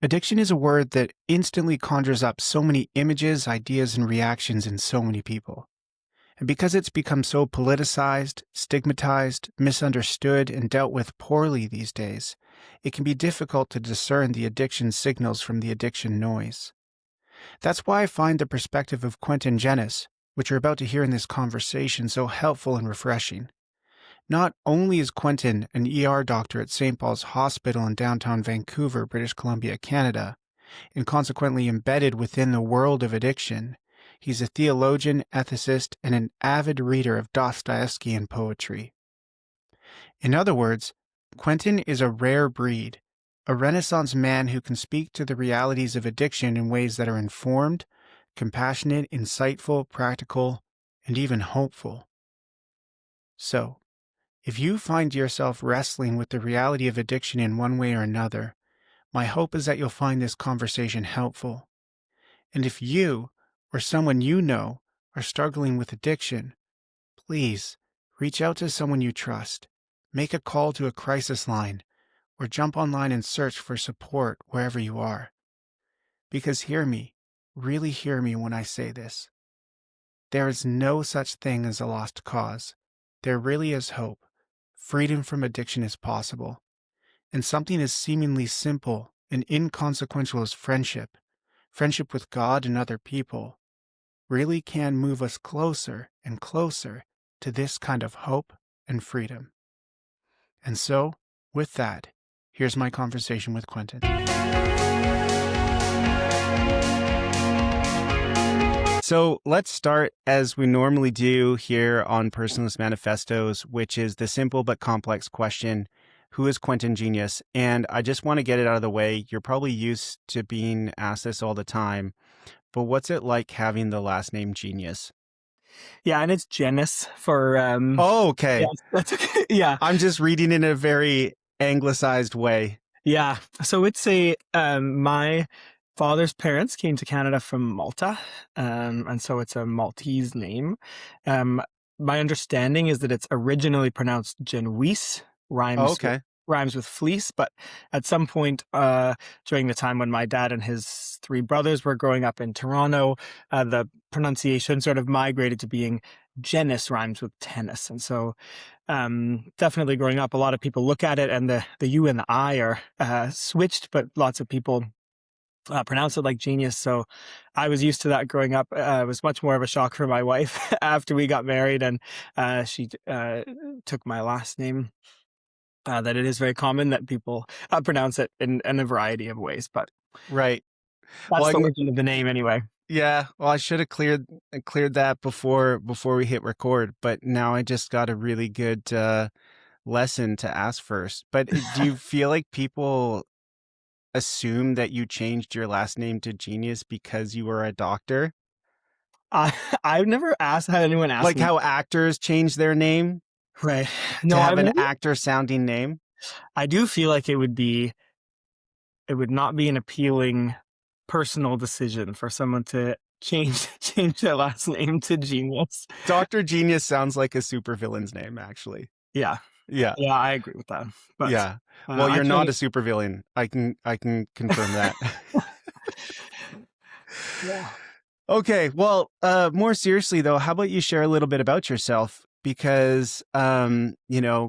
Addiction is a word that instantly conjures up so many images, ideas, and reactions in so many people. And because it's become so politicized, stigmatized, misunderstood, and dealt with poorly these days, it can be difficult to discern the addiction signals from the addiction noise. That's why I find the perspective of Quentin Genuis, which you're about to hear in this conversation, so helpful and refreshing. Not only is Quentin an ER doctor at St. Paul's Hospital in downtown Vancouver, British Columbia, Canada, and consequently embedded within the world of addiction, he's a theologian, ethicist, and an avid reader of Dostoevsky and poetry. In other words, Quentin is a rare breed, a Renaissance man who can speak to the realities of addiction in ways that are informed, compassionate, insightful, practical, and even hopeful. So, if you find yourself wrestling with the reality of addiction in one way or another, my hope is that you'll find this conversation helpful. And if you, or someone you know, are struggling with addiction, please reach out to someone you trust, make a call to a crisis line, or jump online and search for support wherever you are. Because hear me, really hear me when I say this. There is no such thing as a lost cause. There really is hope. Freedom from addiction is possible. And something as seemingly simple and inconsequential as friendship with God and other people, really can move us closer and closer to this kind of hope and freedom. And so, with that, here's my conversation with Quentin. So let's start as we normally do here on Personalist Manifestos, which is the simple but complex question, who is Quentin Genuis? And I just want to get it out of the way. You're probably used to being asked this all the time, but what's it like having the last name Genuis? Yeah, and it's Genuis for Oh, okay. yeah, that's okay. Yeah. I'm just reading in a very anglicized way. Yeah. So it's my father's parents came to Canada from Malta, and so it's a Maltese name. My understanding is that it's originally pronounced Genuis, rhymes with fleece, but at some point during the time when my dad and his three brothers were growing up in Toronto, the pronunciation sort of migrated to being Genuis, rhymes with tennis. And so definitely growing up, a lot of people look at it and the U and the I are switched, but lots of people pronounce it like genius. So I was used to that growing up. It was much more of a shock for my wife after we got married and she took my last name. That it is very common that people pronounce it in a variety of ways, but Right. that's the origin of the name anyway. Yeah, well, I should have cleared that before we hit record, but now I just got a really good lesson to ask first. But do you feel like people assume that you changed your last name to Genuis because you were a doctor? I've never had anyone ask like me. how actors change their name, Right? No, to have an actor-sounding name. I do feel like it would not be an appealing personal decision for someone to change their last name to Genuis. Dr. Genuis sounds like a supervillain's name, actually. Yeah, I agree with that. But yeah, well, you're not a supervillain. I can confirm that. Yeah. Okay, well, more seriously though, how about you share a little bit about yourself? Because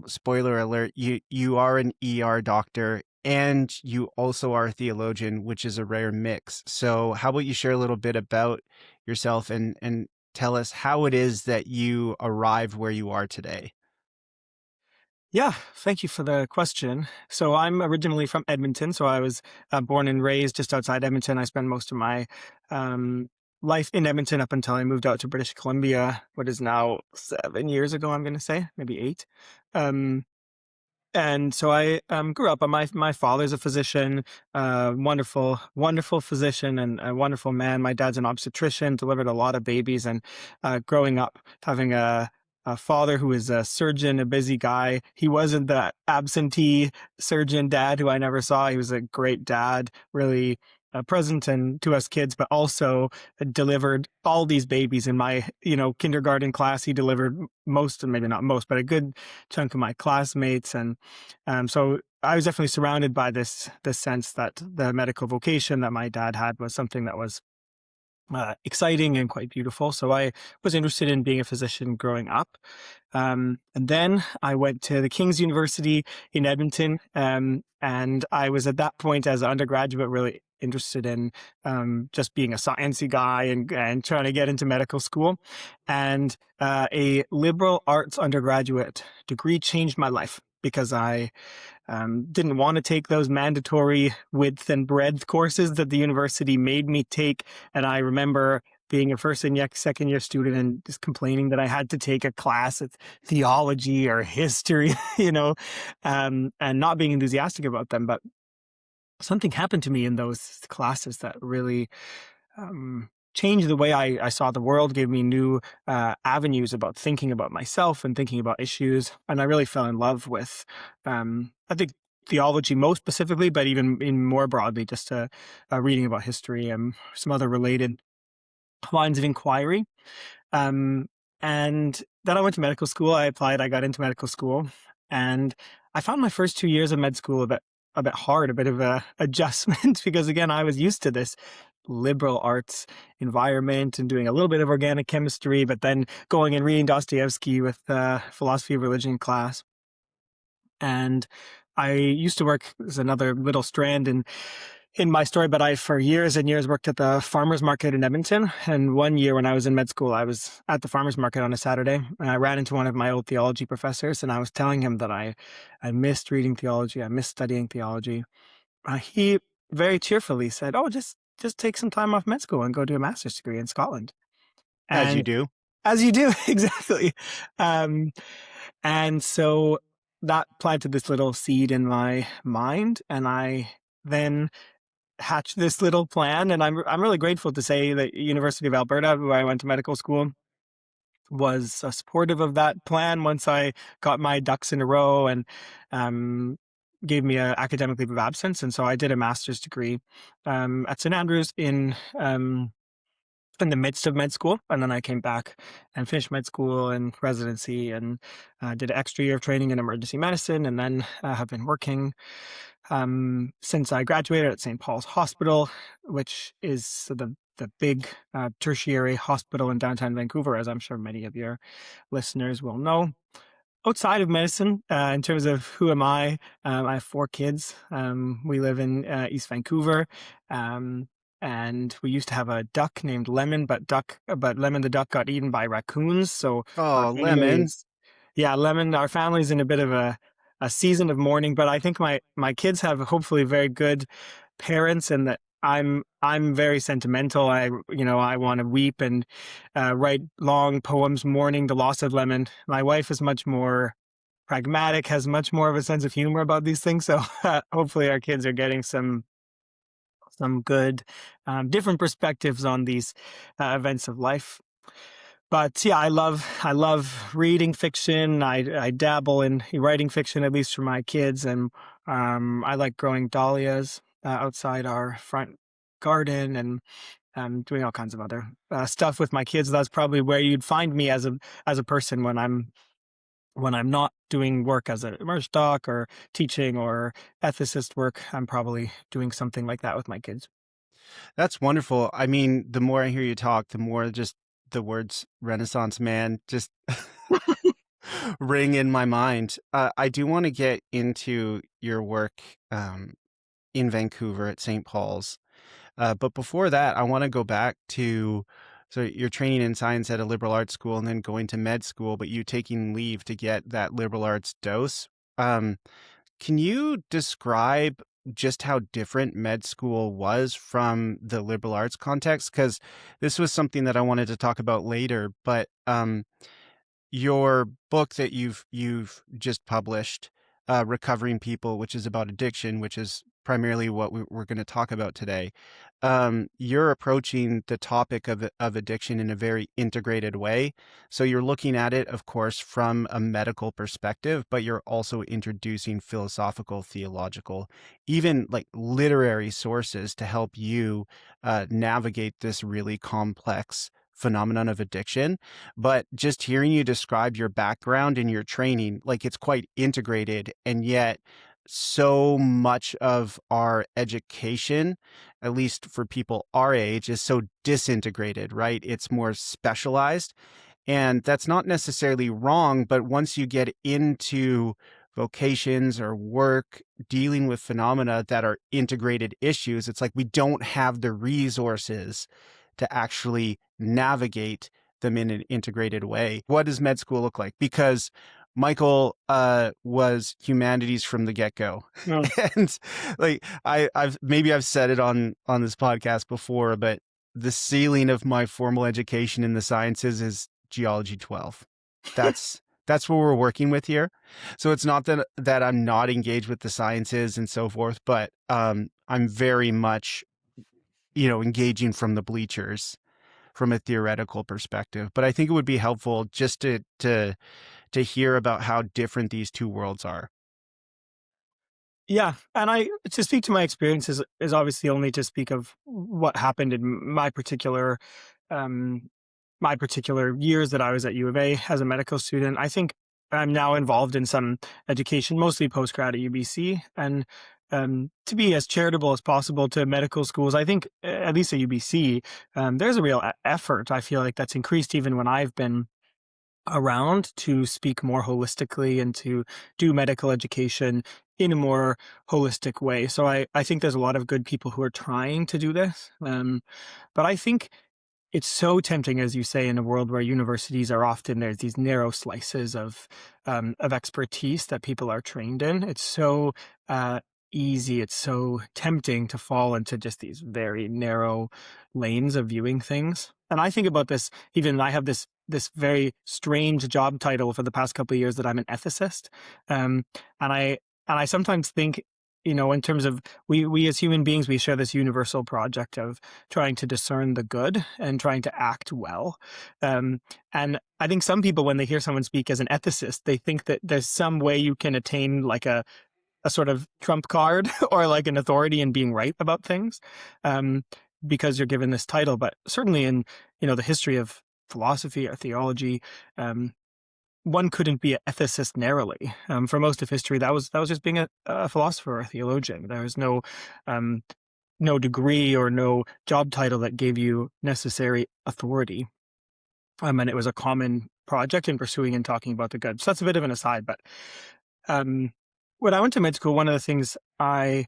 spoiler alert, you are an ER doctor and you also are a theologian, which is a rare mix. So how about you share a little bit about yourself and tell us how it is that you arrived where you are today? Yeah, thank you for the question. So I'm originally from Edmonton. So I was born and raised just outside Edmonton. I spent most of my life in Edmonton up until I moved out to British Columbia, what is now 7 years ago, I'm going to say, maybe 8. And so I grew up. My father's a physician, wonderful, wonderful physician and a wonderful man. My dad's an obstetrician, delivered a lot of babies. And growing up, having a father who is a surgeon, a busy guy. He wasn't the absentee surgeon dad who I never saw. He was a great dad, really present and to us kids, but also delivered all these babies in my, kindergarten class. He delivered most, maybe not most, but a good chunk of my classmates. And so I was definitely surrounded by this sense that the medical vocation that my dad had was something that was exciting and quite beautiful. So I was interested in being a physician growing up. And then I went to the King's University in Edmonton. And I was at that point as an undergraduate really interested in just being a sciencey guy and trying to get into medical school. And a liberal arts undergraduate degree changed my life because I didn't want to take those mandatory width and breadth courses that the university made me take. And I remember being a first and second year student and just complaining that I had to take a class of theology or history, and not being enthusiastic about them. But something happened to me in those classes that really changed the way I saw the world, gave me new avenues about thinking about myself and thinking about issues. And I really fell in love with, I think, theology most specifically, but even more broadly, just reading about history and some other related lines of inquiry. And then I went to medical school. I applied, I got into medical school, and I found my first 2 years of med school a bit hard, a bit of a adjustment because again, I was used to this liberal arts environment and doing a little bit of organic chemistry, but then going and reading Dostoevsky with philosophy of religion class. And I used to work as another little strand in my story, but I, for years and years, worked at the farmer's market in Edmonton. And one year when I was in med school, I was at the farmer's market on a Saturday, and I ran into one of my old theology professors, and I was telling him that I missed reading theology, I missed studying theology. He very cheerfully said, "Oh, just take some time off med school and go do a master's degree in Scotland." As you And do. as you do, exactly. And so that planted this little seed in my mind, and I then hatched this little plan. And I'm really grateful to say that University of Alberta, where I went to medical school, was supportive of that plan once I got my ducks in a row and gave me an academic leave of absence. And so I did a master's degree at St. Andrews in the midst of med school. And then I came back and finished med school and residency and did an extra year of training in emergency medicine. And then have been working since I graduated at St. Paul's Hospital, which is the big tertiary hospital in downtown Vancouver, as I'm sure many of your listeners will know. Outside of medicine, in terms of who am I have 4 kids. We live in East Vancouver. And we used to have a duck named Lemon, but Lemon the duck got eaten by raccoons. So our Oh, family Lemon. is, yeah, Lemon. Our family's in a bit of a season of mourning, but I think my kids have hopefully very good parents, and that I'm very sentimental. I want to weep and write long poems mourning the loss of Lemon. My wife is much more pragmatic, has much more of a sense of humor about these things. So hopefully our kids are getting some good different perspectives on these events of life. But yeah, I love reading fiction. I dabble in writing fiction, at least for my kids, and I like growing dahlias outside our front garden and doing all kinds of other stuff with my kids. That's probably where you'd find me as a person when I'm not doing work as a merge doc or teaching or ethicist work. I'm probably doing something like that with my kids. That's wonderful. I mean, the more I hear you talk, the more just the words Renaissance man just ring in my mind. I do want to get into your work in Vancouver at St. Paul's. But before that, I want to go back to your training in science at a liberal arts school and then going to med school, but you taking leave to get that liberal arts dose. Can you describe just how different med school was from the liberal arts context? Because this was something that I wanted to talk about later, but your book that you've just published, Recovering People, which is about addiction, which is primarily what we're going to talk about today, you're approaching the topic of addiction in a very integrated way. So you're looking at it, of course, from a medical perspective, but you're also introducing philosophical, theological, even like literary sources to help you navigate this really complex phenomenon of addiction. But just hearing you describe your background and your training, like it's quite integrated, and yet so much of our education, at least for people our age, is so disintegrated, right? It's more specialized. And that's not necessarily wrong, but once you get into vocations or work dealing with phenomena that are integrated issues, it's like we don't have the resources to actually navigate them in an integrated way. What does med school look like? Because Michael was humanities from the get-go. No. And like I've said it on this podcast before, but the ceiling of my formal education in the sciences is geology 12. That's what we're working with here. So it's not that I'm not engaged with the sciences and so forth, but I'm very much, engaging from the bleachers from a theoretical perspective. But I think it would be helpful just to hear about how different these two worlds are. Yeah, and to speak to my experiences is obviously only to speak of what happened in um, my particular years that I was at U of A as a medical student. I think I'm now involved in some education, mostly postgrad at UBC, and to be as charitable as possible to medical schools. I think at least at UBC, there's a real effort. I feel like that's increased even when I've been around to speak more holistically and to do medical education in a more holistic way. So I think there's a lot of good people who are trying to do this. But I think it's so tempting, as you say, in a world where universities are often, there's these narrow slices of expertise that people are trained in. It's so easy. It's so tempting to fall into just these very narrow lanes of viewing things. And I think about this, even I have this very strange job title for the past couple of years that I'm an ethicist. And I sometimes think, in terms of we as human beings, we share this universal project of trying to discern the good and trying to act well. And I think some people, when they hear someone speak as an ethicist, they think that there's some way you can attain like a sort of trump card or like an authority in being right about things, because you're given this title. But certainly in, the history of philosophy or theology, one couldn't be an ethicist narrowly. For most of history, that was just being a philosopher or a theologian. There was no degree or no job title that gave you necessary authority. And it was a common project in pursuing and talking about the good. So that's a bit of an aside. But when I went to med school, one of the things I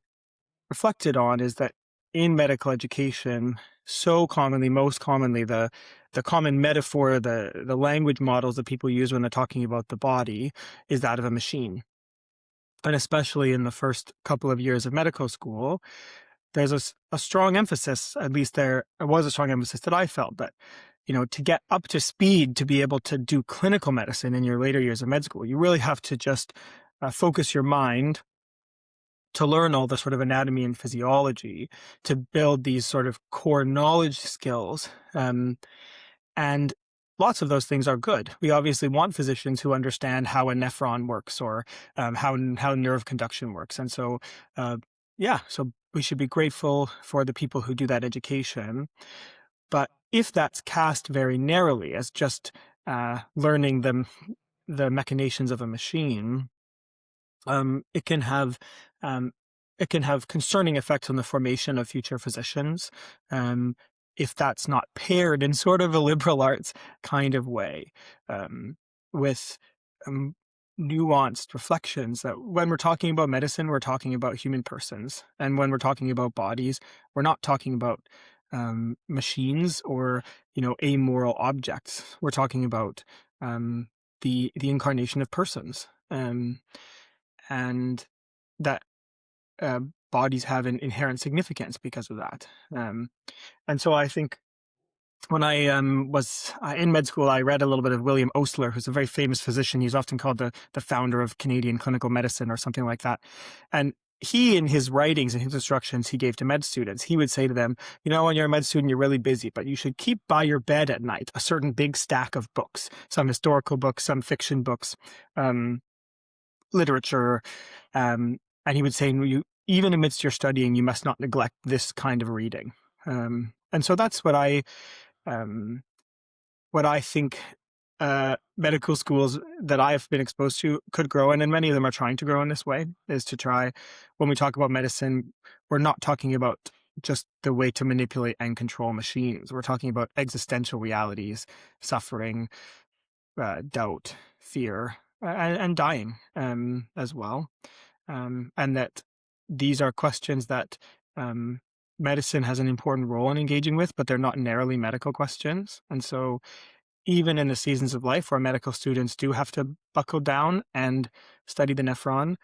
reflected on is that in medical education, most commonly, the common metaphor, the language models that people use when they're talking about the body is that of a machine. And especially in the first couple of years of medical school, there's a strong emphasis, at least there was a strong emphasis that I felt, that, to get up to speed to be able to do clinical medicine in your later years of med school, you really have to just focus your mind to learn all the sort of anatomy and physiology, to build these sort of core knowledge skills. And lots of those things are good. We obviously want physicians who understand how a nephron works or how nerve conduction works. And so, so we should be grateful for the people who do that education. But if that's cast very narrowly as just learning the machinations of a machine, it can have concerning effects on the formation of future physicians, if that's not paired in sort of a liberal arts kind of way, with nuanced reflections that when we're talking about medicine, we're talking about human persons, and when we're talking about bodies, we're not talking about machines or amoral objects. We're talking about the incarnation of persons. And that bodies have an inherent significance because of that. And so I think when I was in med school, I read a little bit of William Osler, who's a very famous physician. He's often called the founder of Canadian clinical medicine or something like that. And he, in his writings and his instructions he gave to med students, he would say to them, when you're a med student, you're really busy, but you should keep by your bed at night a certain big stack of books, some historical books, some fiction books, literature. And he would say, even amidst your studying, you must not neglect this kind of reading. And so that's what I think medical schools that I've been exposed to could grow in, and many of them are trying to grow in this way, is to try, when we talk about medicine, we're not talking about just the way to manipulate and control machines. We're talking about existential realities, suffering, doubt, fear, and dying as well. And that these are questions that medicine has an important role in engaging with, but they're not narrowly medical questions. And so even in the seasons of life where medical students do have to buckle down and study the nephron,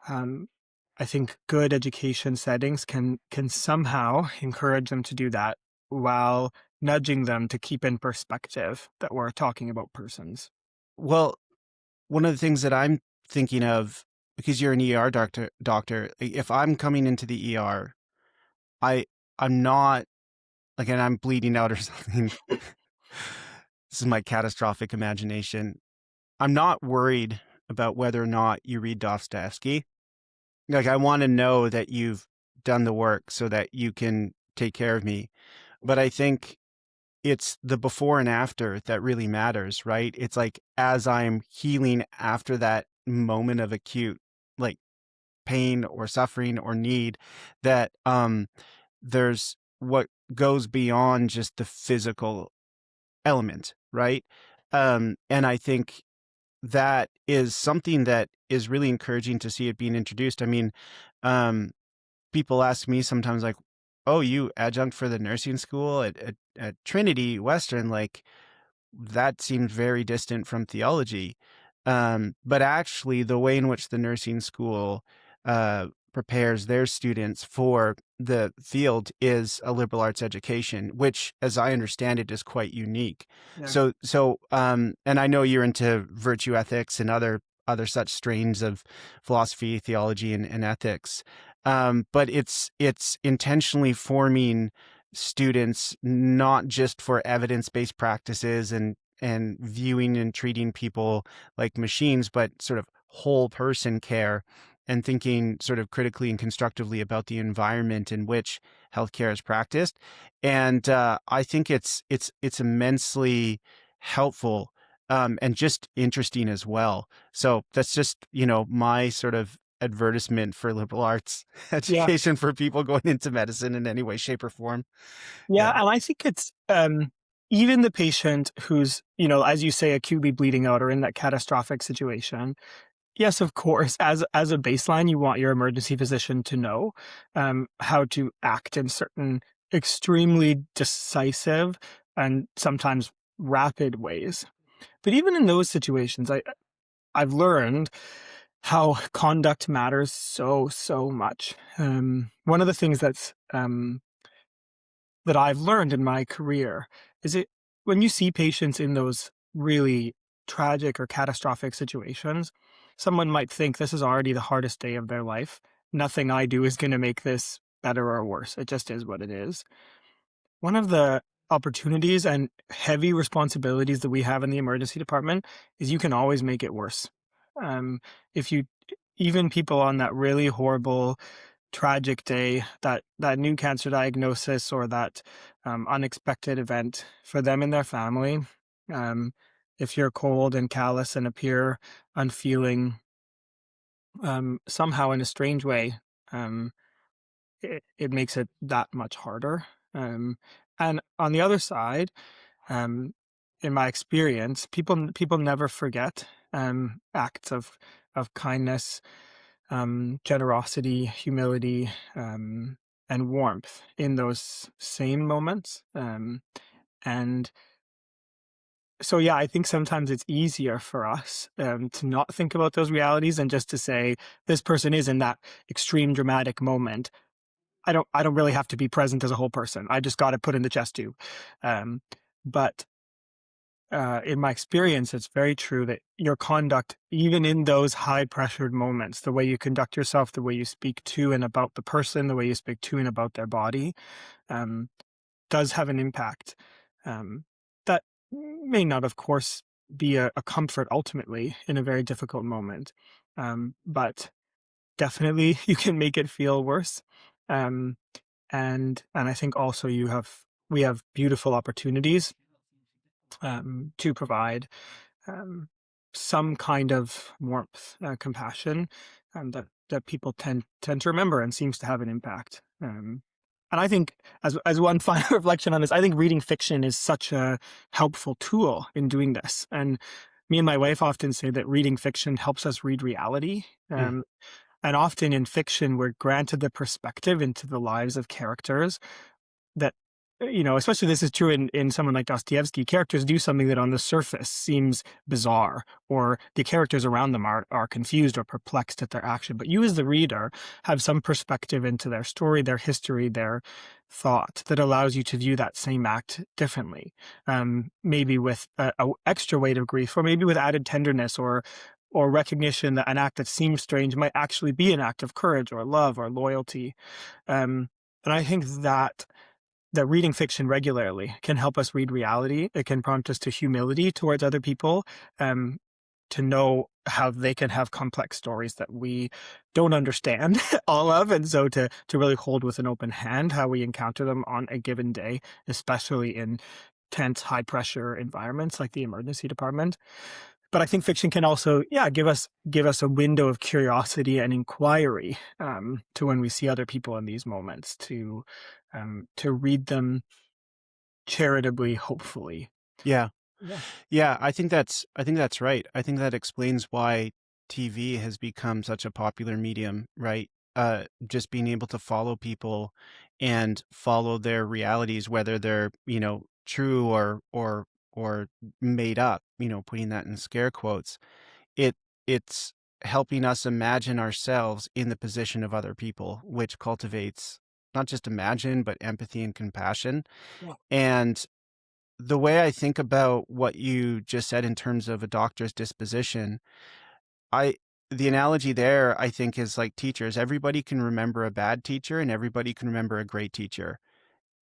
I think good education settings can somehow encourage them to do that while nudging them to keep in perspective that we're talking about persons. Well, one of the things that I'm thinking of, because you're an ER doctor, if I'm coming into the ER, I'm not like, and I'm bleeding out or something. This is my catastrophic imagination. I'm not worried about whether or not you read Dostoevsky. Like, I want to know that you've done the work so that you can take care of me. But I think it's the before and after that really matters, right? It's like, as I'm healing after that moment of acute, like, pain or suffering or need, that there's what goes beyond just the physical element, right? And I think that is something that is really encouraging to see it being introduced. I mean, people ask me sometimes, like, oh, you adjunct for the nursing school at Trinity Western, like, that seems very distant from theology. But actually, the way in which the nursing school prepares their students for the field is a liberal arts education, which, as I understand it, is quite unique. Yeah. And I know you're into virtue ethics and other such strains of philosophy, theology, and ethics. But it's intentionally forming students not just for evidence-based practices and viewing and treating people like machines, but sort of whole person care and thinking sort of critically and constructively about the environment in which healthcare is practiced. And I think it's immensely helpful and just interesting as well. So that's just, my sort of advertisement for liberal arts Yeah. education for people going into medicine in any way, shape, or form. Yeah. And I think it's even the patient who's, as you say, acutely bleeding out or in that catastrophic situation. Yes, of course. As a baseline, you want your emergency physician to know how to act in certain extremely decisive and sometimes rapid ways. But even in those situations, I've learned how conduct matters so much. One of the things that I've learned in my career is when you see patients in those really tragic or catastrophic situations, someone might think this is already the hardest day of their life. Nothing I do is going to make this better or worse. It just is what it is. One of the opportunities and heavy responsibilities that we have in the emergency department is you can always make it worse. If you, even people on that really horrible, tragic day, that new cancer diagnosis or that unexpected event for them and their family, if you're cold and callous and appear unfeeling, somehow in a strange way, it makes it that much harder. And on the other side, in my experience, people never forget acts of kindness, generosity, humility, and warmth in those same moments. And so, yeah, I think sometimes it's easier for us to not think about those realities and just to say, this person is in that extreme dramatic moment. I don't really have to be present as a whole person. I just got to put in the chest tube. But in my experience, it's very true that your conduct, even in those high pressured moments, the way you conduct yourself, the way you speak to and about the person, the way you speak to and about their body, um, does have an impact. That may not, of course, be a comfort ultimately in a very difficult moment, but definitely you can make it feel worse. Um, and I think also we have beautiful opportunities to provide um, some kind of warmth, compassion, that people tend to remember and seems to have an impact. And I think, as one final reflection on this, I think reading fiction is such a helpful tool in doing this. And me and my wife often say that reading fiction helps us read reality. Mm. And often in fiction, we're granted the perspective into the lives of characters that, especially this is true in someone like Dostoevsky. Characters do something that on the surface seems bizarre, or the characters around them are confused or perplexed at their action. But you, as the reader, have some perspective into their story, their history, their thought that allows you to view that same act differently. Maybe with a extra weight of grief, or maybe with added tenderness, or recognition that an act that seems strange might actually be an act of courage or love or loyalty. And I think that reading fiction regularly can help us read reality. It can prompt us to humility towards other people, to know how they can have complex stories that we don't understand all of. And so to really hold with an open hand how we encounter them on a given day, especially in tense, high pressure environments like the emergency department. But I think fiction can also, give us a window of curiosity and inquiry, to when we see other people in these moments, to read them charitably, hopefully. Yeah. Yeah. Yeah, I think that's right. I think that explains why TV has become such a popular medium, right? Just being able to follow people and follow their realities, whether they're, true or made up, putting that in scare quotes. It it's helping us imagine ourselves in the position of other people, which cultivates not just imagine, but empathy and compassion. Yeah. And the way I think about what you just said in terms of a doctor's disposition, I the analogy there I think is like teachers. Everybody can remember a bad teacher and everybody can remember a great teacher,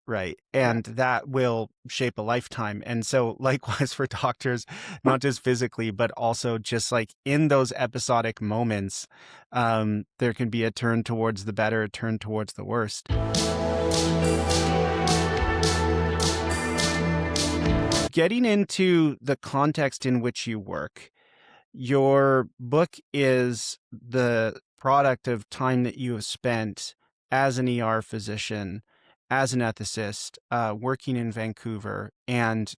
right? And Correct. that will shape a lifetime. And so likewise for doctors, not just physically, but also just like in those episodic moments, there can be a turn towards the better, a turn towards the worst. Getting into the context in which you work, your book is the product of time that you have spent as an ER physician, as an ethicist, working in Vancouver, and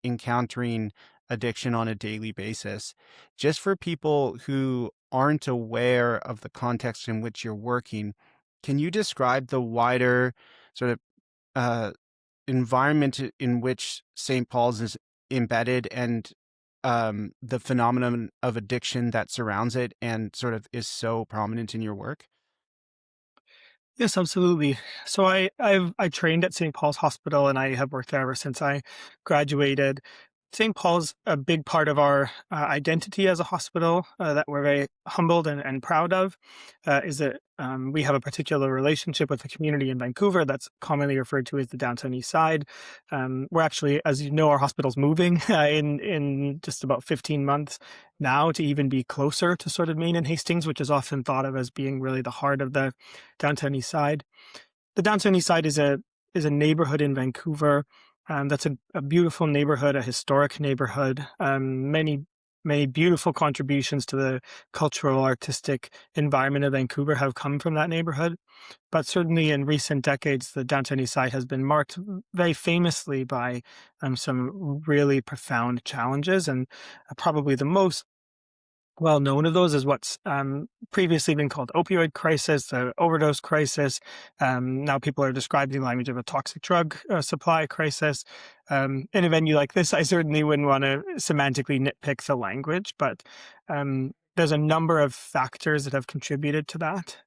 encountering addiction on a daily basis. Just for people who aren't aware of the context in which you're working, can you describe the wider sort of uh, environment in which St. Paul's is embedded, and the phenomenon of addiction that surrounds it and sort of is so prominent in your work? Yes, absolutely. So I trained at St. Paul's Hospital, and I have worked there ever since I graduated. St. Paul's a big part of our identity as a hospital, that we're very humbled and proud of. Is that we have a particular relationship with the community in Vancouver that's commonly referred to as the Downtown East Side. We're actually, as you know, our hospital's moving in just about 15 months now to even be closer to sort of Main and Hastings, which is often thought of as being really the heart of the Downtown East Side. The Downtown East Side is a neighborhood in Vancouver. That's a beautiful neighborhood, a historic neighborhood. Many beautiful contributions to the cultural, artistic environment of Vancouver have come from that neighborhood. But certainly in recent decades, the Downtown East Side has been marked very famously by some really profound challenges, and probably the most well known of those is what's previously been called opioid crisis, the overdose crisis. Now people are describing the language of a toxic drug supply crisis. In a venue like this, I certainly wouldn't want to semantically nitpick the language, but there's a number of factors that have contributed to that.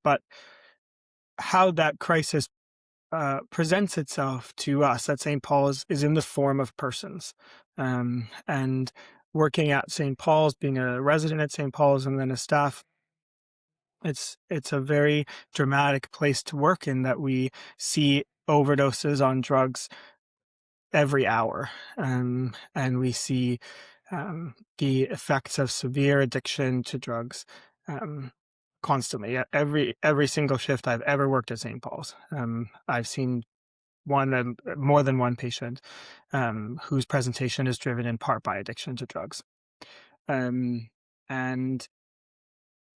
But how that crisis presents itself to us at St. Paul's is in the form of persons. And working at St. Paul's, being a resident at St. Paul's and then a staff, it's a very dramatic place to work in that we see overdoses on drugs every hour. And we see the effects of severe addiction to drugs um, constantly. Every single shift I've ever worked at St. Paul's, I've seen more than one patient whose presentation is driven in part by addiction to drugs. And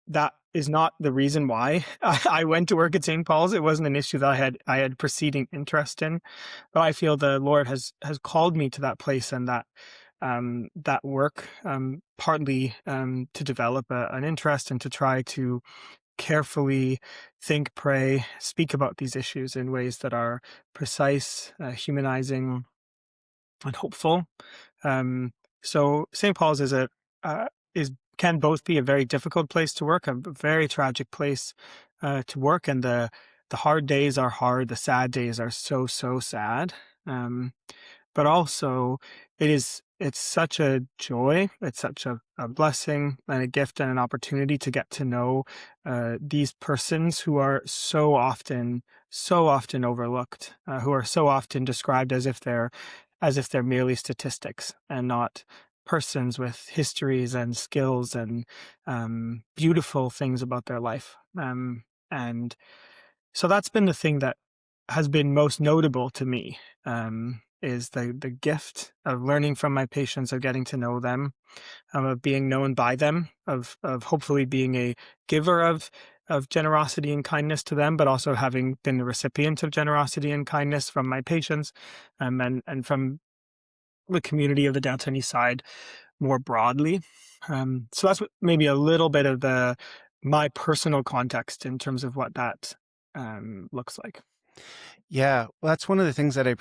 that is not the reason why I went to work at St. Paul's. It wasn't an issue that I had preceding interest in, but I feel the Lord has called me to that place and that work, partly to develop an interest and to try to carefully think, pray, speak about these issues in ways that are precise, humanizing, and hopeful. So St. Paul's is can both be a very difficult place to work, a very tragic place to work, and the hard days are hard, the sad days are so sad. But also it's such a joy, it's such a blessing and a gift and an opportunity to get to know these persons who are so often overlooked, who are so often described as if they're merely statistics and not persons with histories and skills and beautiful things about their life. And so that's been the thing that has been most notable to me, is the gift of learning from my patients, of getting to know them, of being known by them, of hopefully being a giver of generosity and kindness to them, but also having been the recipient of generosity and kindness from my patients, and from the community of the Downtown East Side more broadly. So that's maybe a little bit of my personal context in terms of what that looks like. Yeah, well, that's one of the things that I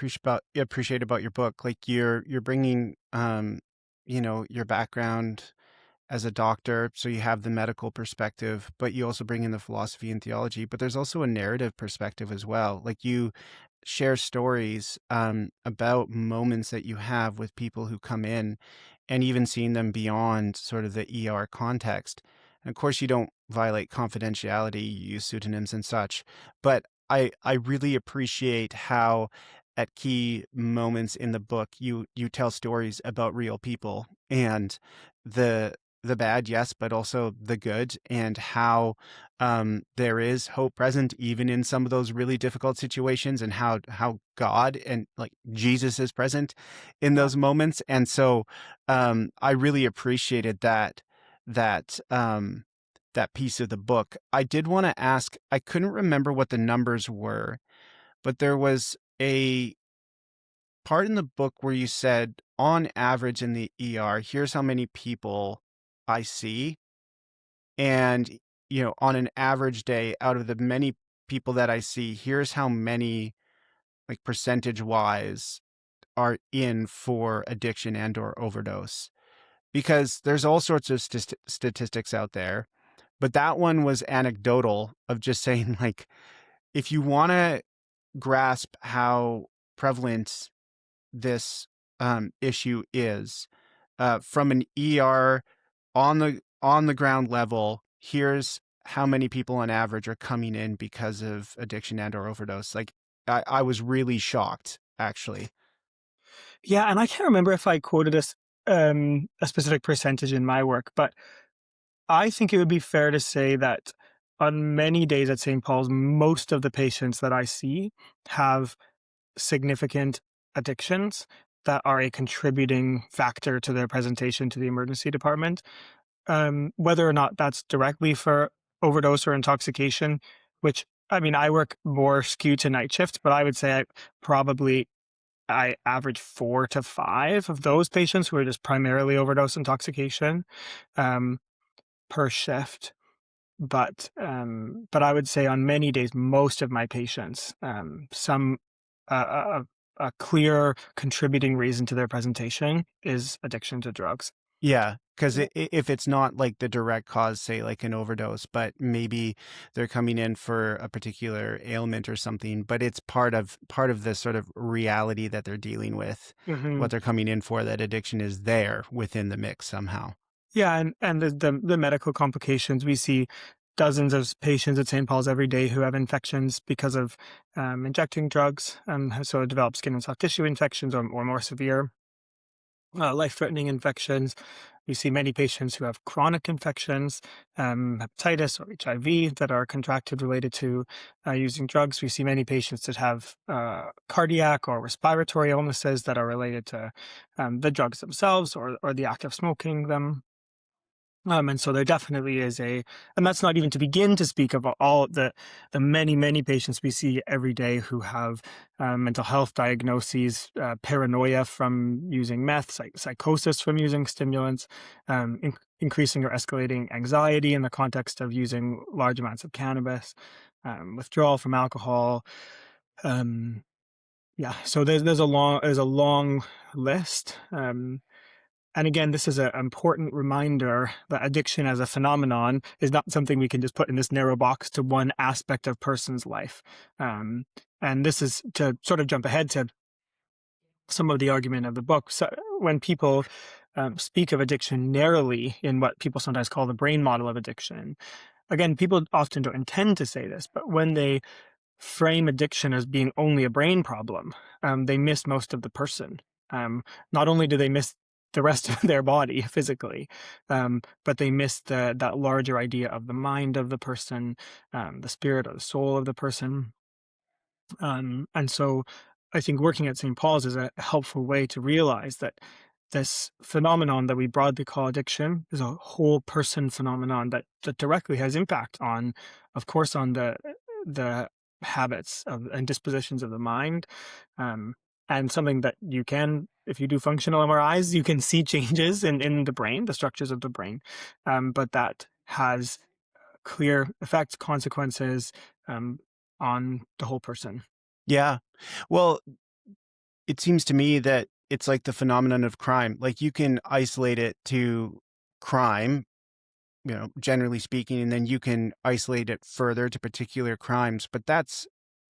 appreciate about your book. Like you're bringing, your background as a doctor, so you have the medical perspective, but you also bring in the philosophy and theology. But there's also a narrative perspective as well. Like you share stories about moments that you have with people who come in, and even seeing them beyond sort of the ER context. And of course, you don't violate confidentiality, you use pseudonyms and such. But I really appreciate how at key moments in the book you tell stories about real people and the bad, yes, but also the good, and how there is hope present even in some of those really difficult situations, and how God and like Jesus is present in those moments. And so I really appreciated that piece of the book. I did want to ask, I couldn't remember what the numbers were, but there was a part in the book where you said, on average in the ER, here's how many people I see. And, on an average day, out of the many people that I see, here's how many, like percentage wise, are in for addiction and or overdose. Because there's all sorts of statistics out there. But that one was anecdotal, of just saying, like, if you want to grasp how prevalent this issue is, from an ER on the ground level, here's how many people on average are coming in because of addiction and or overdose. Like, I was really shocked, actually. Yeah, and I can't remember if I quoted a specific percentage in my work, but I think it would be fair to say that on many days at St. Paul's, most of the patients that I see have significant addictions that are a contributing factor to their presentation to the emergency department. Whether or not that's directly for overdose or intoxication, which, I mean, I work more skewed to night shift, but I would say I average 4 to 5 of those patients who are just primarily overdose intoxication per shift. But I would say on many days, most of my patients, some a clear contributing reason to their presentation is addiction to drugs. Yeah, Because if it's not like the direct cause, say like an overdose, but maybe they're coming in for a particular ailment or something, but it's part of the sort of reality that they're dealing with, Hmm. what they're coming in for, that addiction is there within the mix somehow. Yeah, and the medical complications, we see dozens of patients at St. Paul's every day who have infections because of injecting drugs, so develop skin and soft tissue infections or more severe life-threatening infections. We see many patients who have chronic infections, hepatitis or HIV that are contracted related to using drugs. We see many patients that have cardiac or respiratory illnesses that are related to the drugs themselves or the act of smoking them. And so there definitely is and that's not even to begin to speak of all the many, many patients we see every day who have mental health diagnoses, paranoia from using meth, psychosis from using stimulants, increasing or escalating anxiety in the context of using large amounts of cannabis, withdrawal from alcohol. Um, yeah, so there's a long list. And again, this is an important reminder that addiction as a phenomenon is not something we can just put in this narrow box to one aspect of person's life. Um, and this is to sort of jump ahead to some of the argument of the book. So when people speak of addiction narrowly in what people sometimes call the brain model of addiction, again, people often don't intend to say this, but when they frame addiction as being only a brain problem, they miss most of the person. Not only do they miss the rest of their body physically, but they miss that larger idea of the mind of the person, the spirit or the soul of the person. And so I think working at St. Paul's is a helpful way to realize that this phenomenon that we broadly call addiction is a whole person phenomenon that directly has impact on, of course, on the habits and dispositions of the mind, um, and something that you can, if you do functional MRIs, you can see changes in the brain, the structures of the brain, but that has clear effects, consequences um, on the whole person. Yeah. Well, it seems to me that it's like the phenomenon of crime. Like you can isolate it to crime, generally speaking, and then you can isolate it further to particular crimes, but that's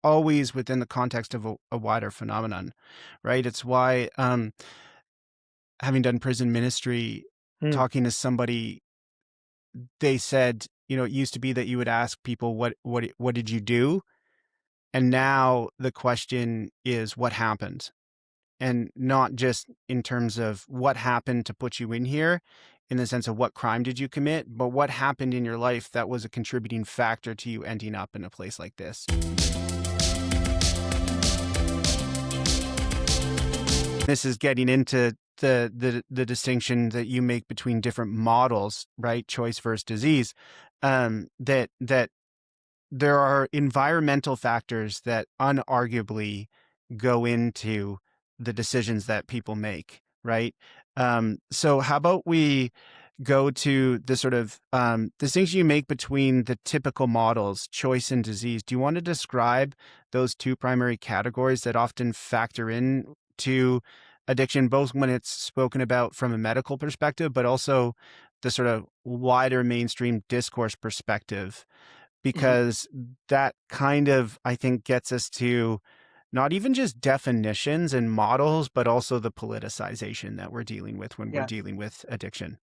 always within the context of a wider phenomenon, right? It's why, having done prison ministry, Mm, talking to somebody, they said, it used to be that you would ask people, what did you do? And now the question is, what happened? And not just in terms of what happened to put you in here, in the sense of what crime did you commit, but what happened in your life that was a contributing factor to you ending up in a place like this. This is getting into the distinction that you make between different models, right? Choice versus disease. That there are environmental factors that unarguably go into the decisions that people make, right? So how about we go to the sort of distinction you make between the typical models, choice and disease. Do you want to describe those two primary categories that often factor in to addiction, both when it's spoken about from a medical perspective, but also the sort of wider mainstream discourse perspective? mhm. Because that kind of, I think, gets us to not even just definitions and models, but also the politicization that we're dealing with when we're Yeah. dealing with addiction.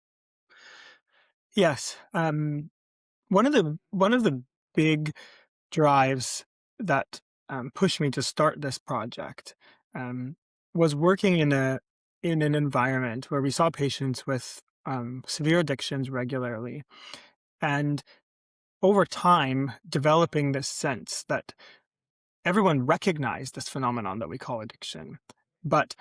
Yes. One of the big drives that pushed me to start this project um, was working in an environment where we saw patients with severe addictions regularly, and over time developing this sense that everyone recognized this phenomenon that we call addiction, but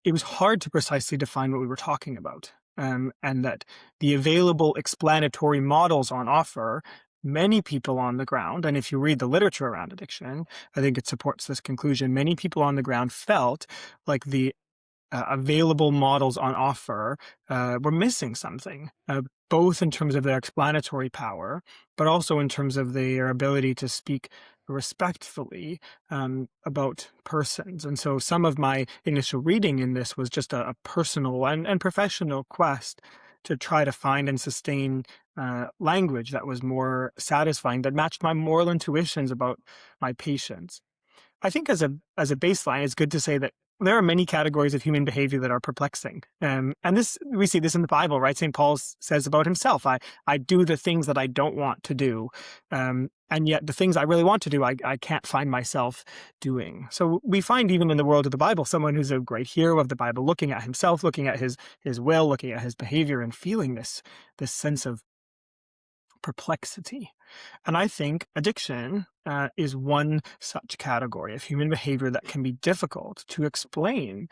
it was hard to precisely define what we were talking about, and that the available explanatory models on offer, many people on the ground, and if you read the literature around addiction, I think it supports this conclusion. Many people on the ground felt like the available models on offer were missing something, both in terms of their explanatory power, but also in terms of their ability to speak respectfully about persons. And so some of my initial reading in this was just a personal and professional quest to try to find and sustain language that was more satisfying, that matched my moral intuitions about my patients. I think as a baseline, it's good to say that there are many categories of human behavior that are perplexing. And this, we see this in the Bible, right? St. Paul says about himself, I do the things that I don't want to do. And yet the things I really want to do, I can't find myself doing. So we find even in the world of the Bible, someone who's a great hero of the Bible, looking at himself, looking at his will, looking at his behavior, and feeling this sense of perplexity. And I think addiction is one such category of human behavior that can be difficult to explain,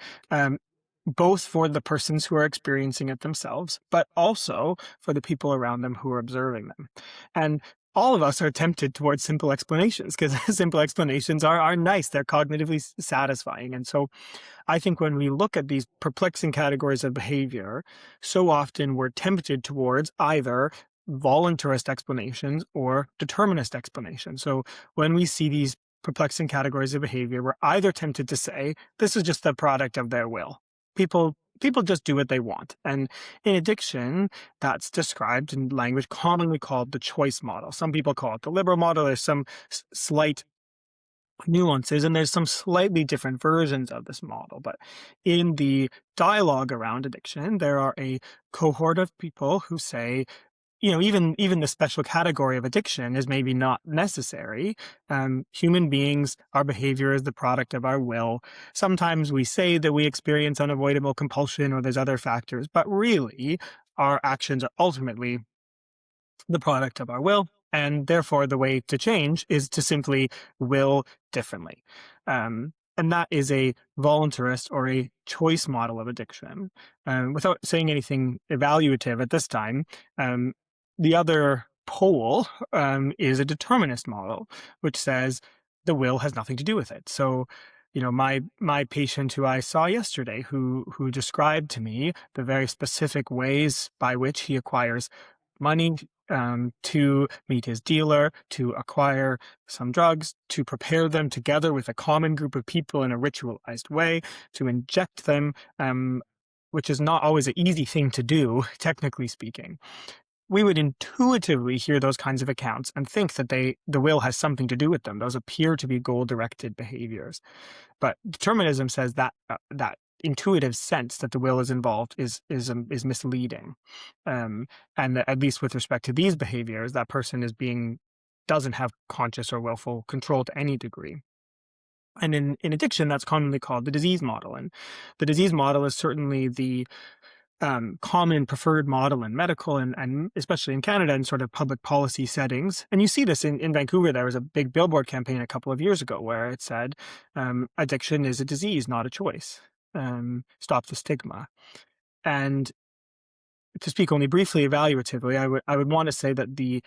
both for the persons who are experiencing it themselves, but also for the people around them who are observing them. And all of us are tempted towards simple explanations because simple explanations are nice. They're cognitively satisfying. And so I think when we look at these perplexing categories of behavior, so often we're tempted towards either voluntarist explanations or determinist explanations. So when we see these perplexing categories of behavior, we're either tempted to say, this is just the product of their will. People just do what they want. And in addiction, that's described in language commonly called the choice model. Some people call it the liberal model. There's some slight nuances, and there's some slightly different versions of this model. But in the dialogue around addiction, there are a cohort of people who say, even the special category of addiction is maybe not necessary. Human beings, our behavior is the product of our will. Sometimes we say that we experience unavoidable compulsion or there's other factors, but really our actions are ultimately the product of our will. And therefore, the way to change is to simply will differently. And that is a voluntarist or a choice model of addiction. Without saying anything evaluative at this time, the other pole is a determinist model, which says the will has nothing to do with it. So, my patient who I saw yesterday, who described to me the very specific ways by which he acquires money to meet his dealer, to acquire some drugs, to prepare them together with a common group of people in a ritualized way, to inject them, which is not always an easy thing to do, technically speaking. We would intuitively hear those kinds of accounts and think that the will has something to do with them. Those appear to be goal-directed behaviors. But determinism says that that intuitive sense that the will is involved is misleading, and that at least with respect to these behaviors, that person doesn't have conscious or willful control to any degree. And in addiction, that's commonly called the disease model. And the disease model is certainly the common preferred model in medical and especially in Canada in sort of public policy settings. And you see this in Vancouver. There was a big billboard campaign a couple of years ago where it said, addiction is a disease, not a choice. Stop the stigma. And to speak only briefly evaluatively, I would want to say that the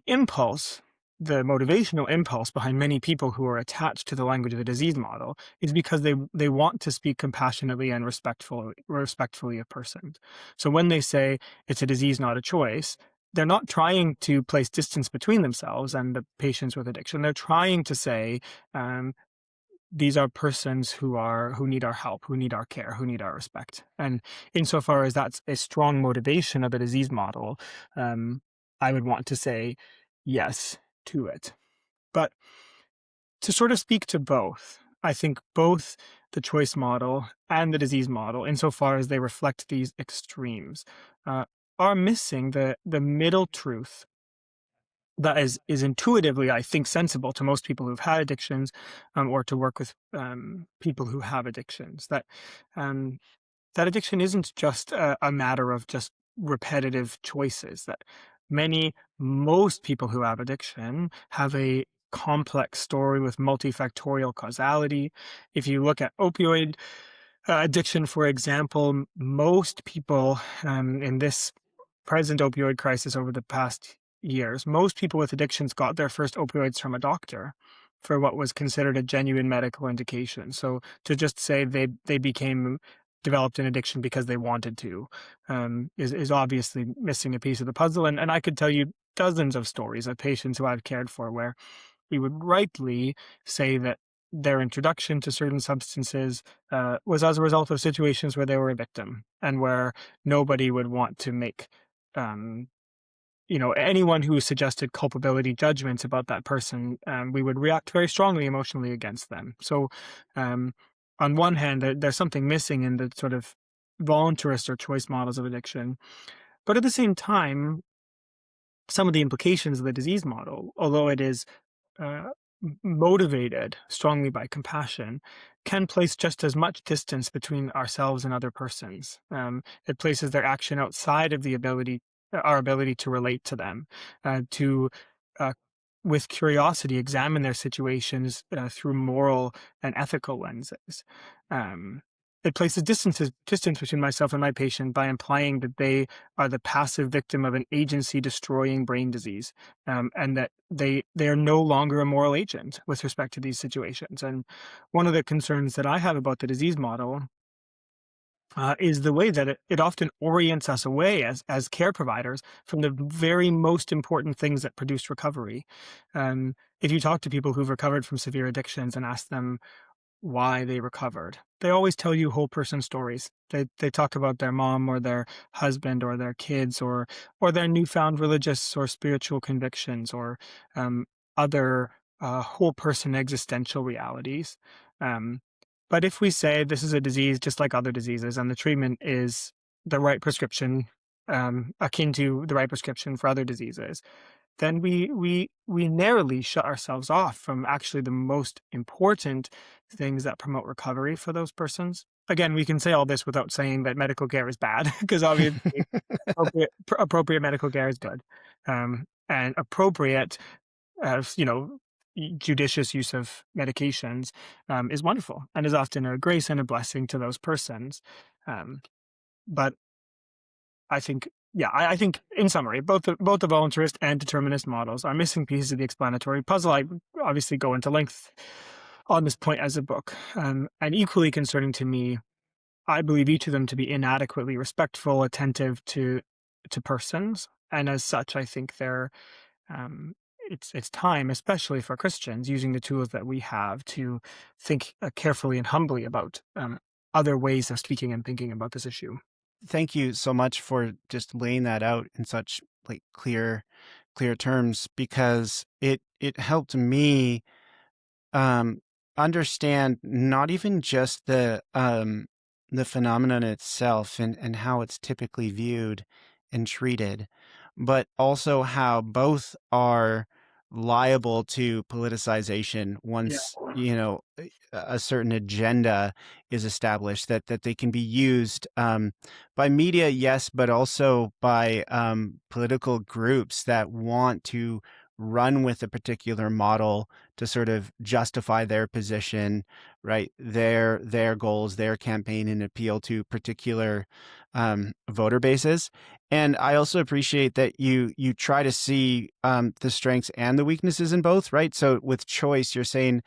impulse, the motivational impulse behind many people who are attached to the language of the disease model is because they want to speak compassionately and respectfully of persons. So when they say it's a disease, not a choice, they're not trying to place distance between themselves and the patients with addiction. They're trying to say, these are persons who need our help, who need our care, who need our respect. And insofar as that's a strong motivation of the disease model, I would want to say yes to it. But to sort of speak to both, I think both the choice model and the disease model, insofar as they reflect these extremes, are missing the middle truth that is intuitively, I think, sensible to most people who've had addictions, or to work with people who have addictions. That addiction isn't just a matter of just repetitive choices. That most people who have addiction have a complex story with multifactorial causality. If you look at opioid addiction, for example, most people in this present opioid crisis over the past years, most people with addictions got their first opioids from a doctor for what was considered a genuine medical indication. So to just say they developed an addiction because they wanted to is obviously missing a piece of the puzzle. And I could tell you dozens of stories of patients who I've cared for where we would rightly say that their introduction to certain substances was as a result of situations where they were a victim and where nobody would want to make um, anyone who suggested culpability judgments about that person, we would react very strongly emotionally against them. So, um, on one hand, there's something missing in the sort of voluntarist or choice models of addiction. But at the same time, some of the implications of the disease model, although it is uh, motivated strongly by compassion, can place just as much distance between ourselves and other persons. It places their action outside of our ability to relate to them, to uh, with curiosity examine their situations through moral and ethical lenses. Um, it places distance between myself and my patient by implying that they are the passive victim of an agency destroying brain disease, and that they are no longer a moral agent with respect to these situations. And one of the concerns that I have about the disease model is the way that it often orients us away as care providers from the very most important things that produce recovery. If you talk to people who've recovered from severe addictions and ask them why they recovered, they always tell you whole person stories. They talk about their mom or their husband or their kids or their newfound religious or spiritual convictions or um, other whole person existential realities. Um, but if we say this is a disease just like other diseases and the treatment is the right prescription, akin to the right prescription for other diseases, then we narrowly shut ourselves off from actually the most important things that promote recovery for those persons. Again, we can say all this without saying that medical care is bad, because obviously appropriate medical care is good, and appropriate, judicious use of medications is wonderful and is often a grace and a blessing to those persons. Um, but I think, yeah, I think in summary, both the voluntarist and determinist models are missing pieces of the explanatory puzzle. I obviously go into length on this point as a book, and equally concerning to me, I believe each of them to be inadequately respectful, attentive to persons, and as such, I think they're it's time, especially for Christians, using the tools that we have to think carefully and humbly about other ways of speaking and thinking about this issue. Thank you so much for just laying that out in such like clear terms, because it helped me um, understand not even just the phenomenon itself and how it's typically viewed and treated, but also how both are liable to politicization Yeah. once, a certain agenda is established, that they can be used by media, yes, but also by political groups that want to run with a particular model to sort of justify their position, right? Their goals, their campaign, and appeal to particular voter bases. And I also appreciate that you try to see the strengths and the weaknesses in both, right? So with choice, you're saying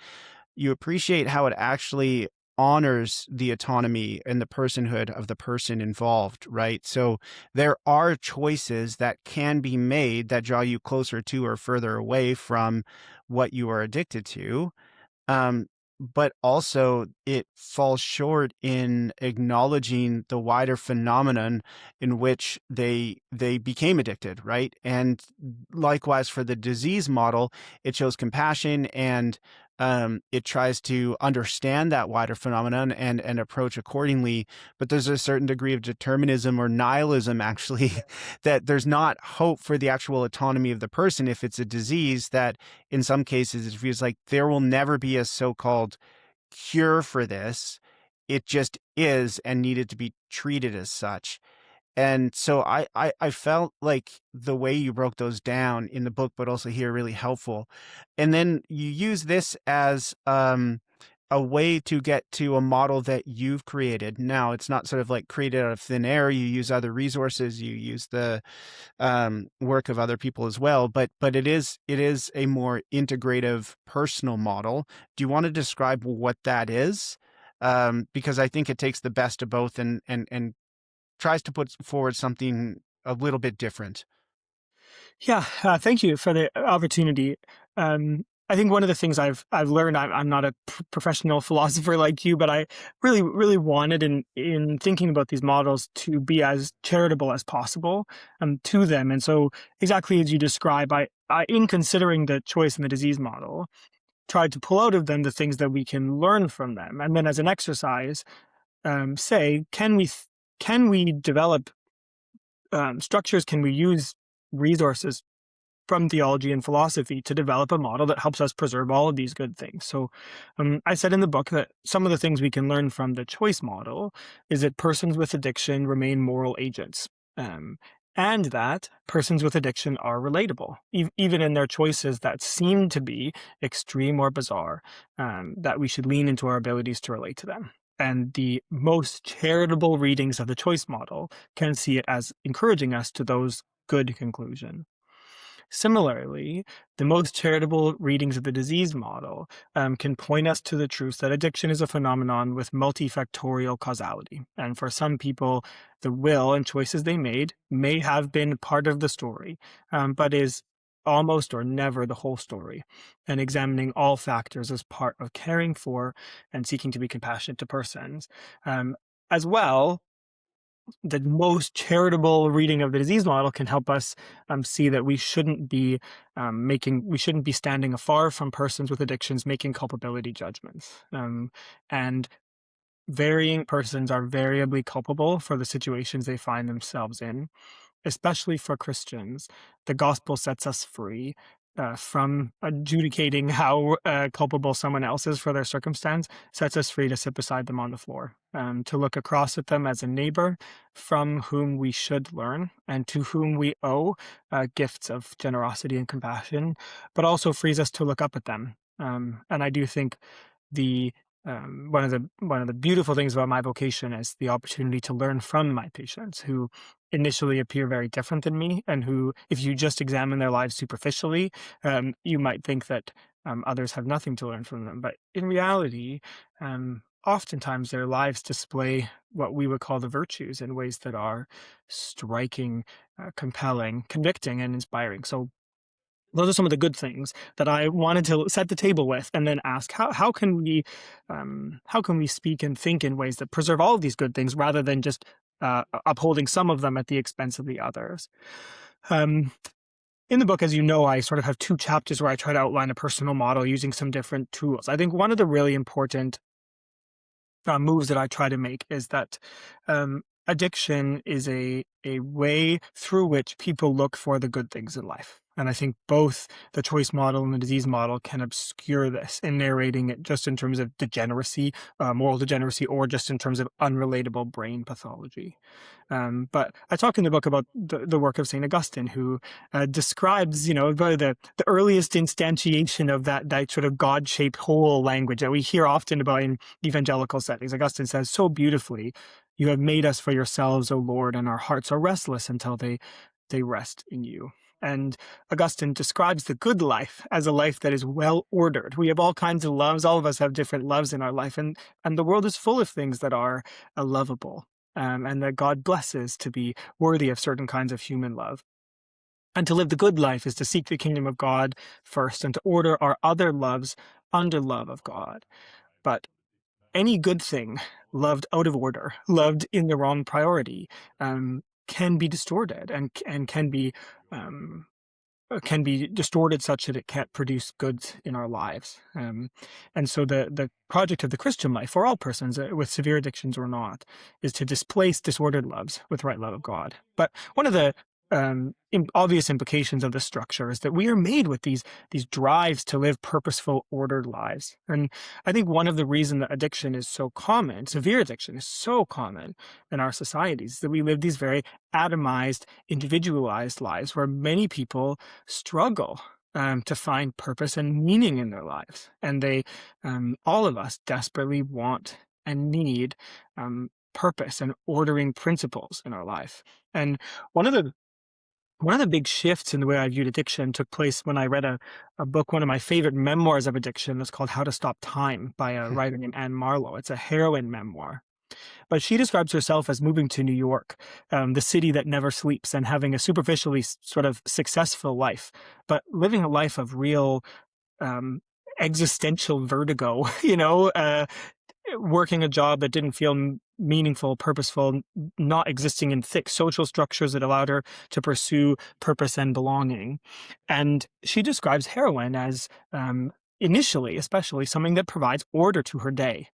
you appreciate how it actually honors the autonomy and the personhood of the person involved, right? So there are choices that can be made that draw you closer to or further away from what you are addicted to. Um, but also it falls short in acknowledging the wider phenomenon in which they became addicted, right? And likewise for the disease model, it shows compassion and it tries to understand that wider phenomenon and approach accordingly. But there's a certain degree of determinism or nihilism, actually, that there's not hope for the actual autonomy of the person if it's a disease that in some cases, it feels like there will never be a so-called cure for this. It just is and needed to be treated as such. And so I felt like the way you broke those down in the book, but also here, really helpful. And then you use this as a way to get to a model that you've created. Now, it's not sort of like created out of thin air. You use other resources. You use the work of other people as well, but it is a more integrative personal model. Do you want to describe what that is? Because I think it takes the best of both and tries to put forward something a little bit different. Yeah, thank you for the opportunity. I think one of the things I've learned, I'm not a professional philosopher like you, but I really wanted in thinking about these models to be as charitable as possible to them. And so exactly as you describe, I in considering the choice and the disease model, tried to pull out of them the things that we can learn from them. And then as an exercise, say, can we develop structures? Can we use resources from theology and philosophy to develop a model that helps us preserve all of these good things? So I said in the book that some of the things we can learn from the choice model is that persons with addiction remain moral agents. And that persons with addiction are relatable, even in their choices that seem to be extreme or bizarre, that we should lean into our abilities to relate to them. And the most charitable readings of the choice model can see it as encouraging us to those good conclusions. Similarly, the most charitable readings of the disease model can point us to the truth that addiction is a phenomenon with multifactorial causality. And for some people, the will and choices they made may have been part of the story, but is almost or never the whole story. And examining all factors as part of caring for and seeking to be compassionate to persons. As well, the most charitable reading of the disease model can help us see that we shouldn't be standing afar from persons with addictions making culpability judgments. And varying persons are variably culpable for the situations they find themselves in. Especially for Christians, the gospel sets us free from adjudicating how culpable someone else is for their circumstance, sets us free to sit beside them on the floor, to look across at them as a neighbor from whom we should learn and to whom we owe gifts of generosity and compassion, but also frees us to look up at them. And I do think the one of the beautiful things about my vocation is the opportunity to learn from my patients who initially appear very different than me, and who, if you just examine their lives superficially, you might think that others have nothing to learn from them. But in reality, oftentimes their lives display what we would call the virtues in ways that are striking, compelling, convicting, and inspiring. So those are some of the good things that I wanted to set the table with, and then ask how can we speak and think in ways that preserve all of these good things rather than just upholding some of them at the expense of the others. In the book, as you know, I sort of have two chapters where I try to outline a personal model using some different tools. I think one of the really important moves that I try to make is that addiction is a way through which people look for the good things in life. And I think both the choice model and the disease model can obscure this in narrating it just in terms of degeneracy, moral degeneracy, or just in terms of unrelatable brain pathology. But I talk in the book about the work of St. Augustine, who describes, the earliest instantiation of that sort of God-shaped whole language that we hear often about in evangelical settings. Augustine says so beautifully, "You have made us for yourselves, O Lord, and our hearts are restless until they rest in you." And Augustine describes the good life as a life that is well ordered. We have all kinds of loves. All of us have different loves in our life. And the world is full of things that are lovable, and that God blesses to be worthy of certain kinds of human love. And to live the good life is to seek the kingdom of God first and to order our other loves under love of God. But any good thing loved out of order, loved in the wrong priority, can be distorted and can be distorted such that it can't produce goods in our lives. And so the project of the Christian life for all persons with severe addictions or not is to displace disordered loves with right love of God. But one of the obvious implications of this structure is that we are made with these drives to live purposeful, ordered lives. And I think one of the reasons that addiction is so common, severe addiction is so common in our societies, is that we live these very atomized, individualized lives where many people struggle to find purpose and meaning in their lives. And they, all of us, desperately want and need purpose and ordering principles in our life. And one of the big shifts in the way I viewed addiction took place when I read a book, one of my favorite memoirs of addiction. It's called How to Stop Time by a writer named Anne Marlowe. It's a heroine memoir. But she describes herself as moving to New York, the city that never sleeps, and having a superficially sort of successful life, but living a life of real existential vertigo, working a job that didn't feel meaningful, purposeful, not existing in thick social structures that allowed her to pursue purpose and belonging. And she describes heroin as, initially, especially, something that provides order to her day,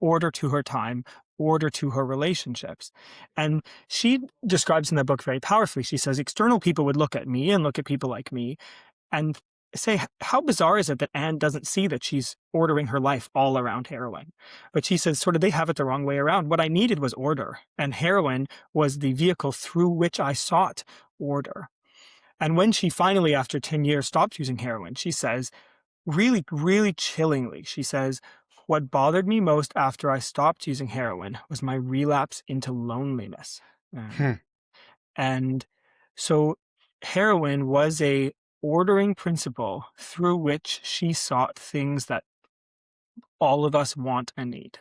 order to her time, order to her relationships. And she describes in the book very powerfully, she says, external people would look at me and look at people like me and say, how bizarre is it that Anne doesn't see that she's ordering her life all around heroin? But she says, sort of, they have it the wrong way around. What I needed was order, and heroin was the vehicle through which I sought order. And when she finally, after 10 years, stopped using heroin, she says, really, really chillingly, she says, what bothered me most after I stopped using heroin was my relapse into loneliness. Hmm. And so heroin was a ordering principle through which she sought things that all of us want and need.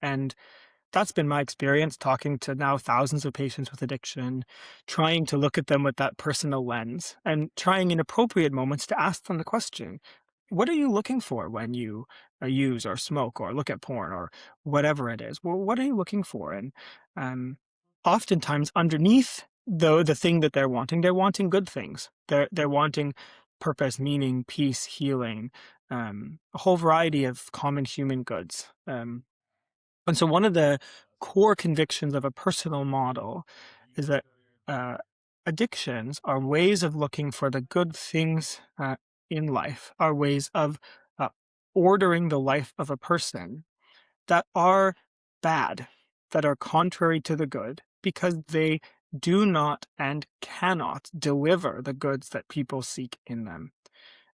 And that's been my experience talking to now thousands of patients with addiction, trying to look at them with that personal lens and trying in appropriate moments to ask them the question, what are you looking for when you use or smoke or look at porn or whatever it is? Well, what are you looking for? And um, oftentimes underneath the thing that they're wanting good things. They're wanting purpose, meaning, peace, healing, a whole variety of common human goods. And so one of the core convictions of a personal model is that uh, addictions are ways of looking for the good things in life, are ways of uh, ordering the life of a person that are bad, that are contrary to the good, because they do not and cannot deliver the goods that people seek in them.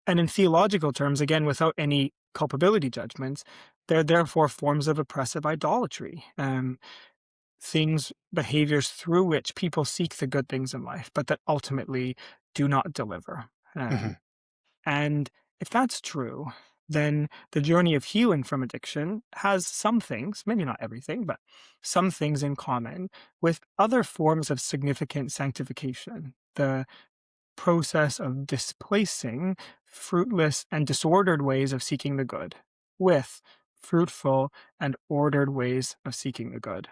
And in theological terms, again, without any culpability judgments, they're therefore forms of oppressive idolatry, things, behaviors through which people seek the good things in life, but that ultimately do not deliver. Mhm. And if that's true, then the journey of healing from addiction has some things, maybe not everything, but some things in common with other forms of significant sanctification. The process of displacing fruitless and disordered ways of seeking the good with fruitful and ordered ways of seeking the good.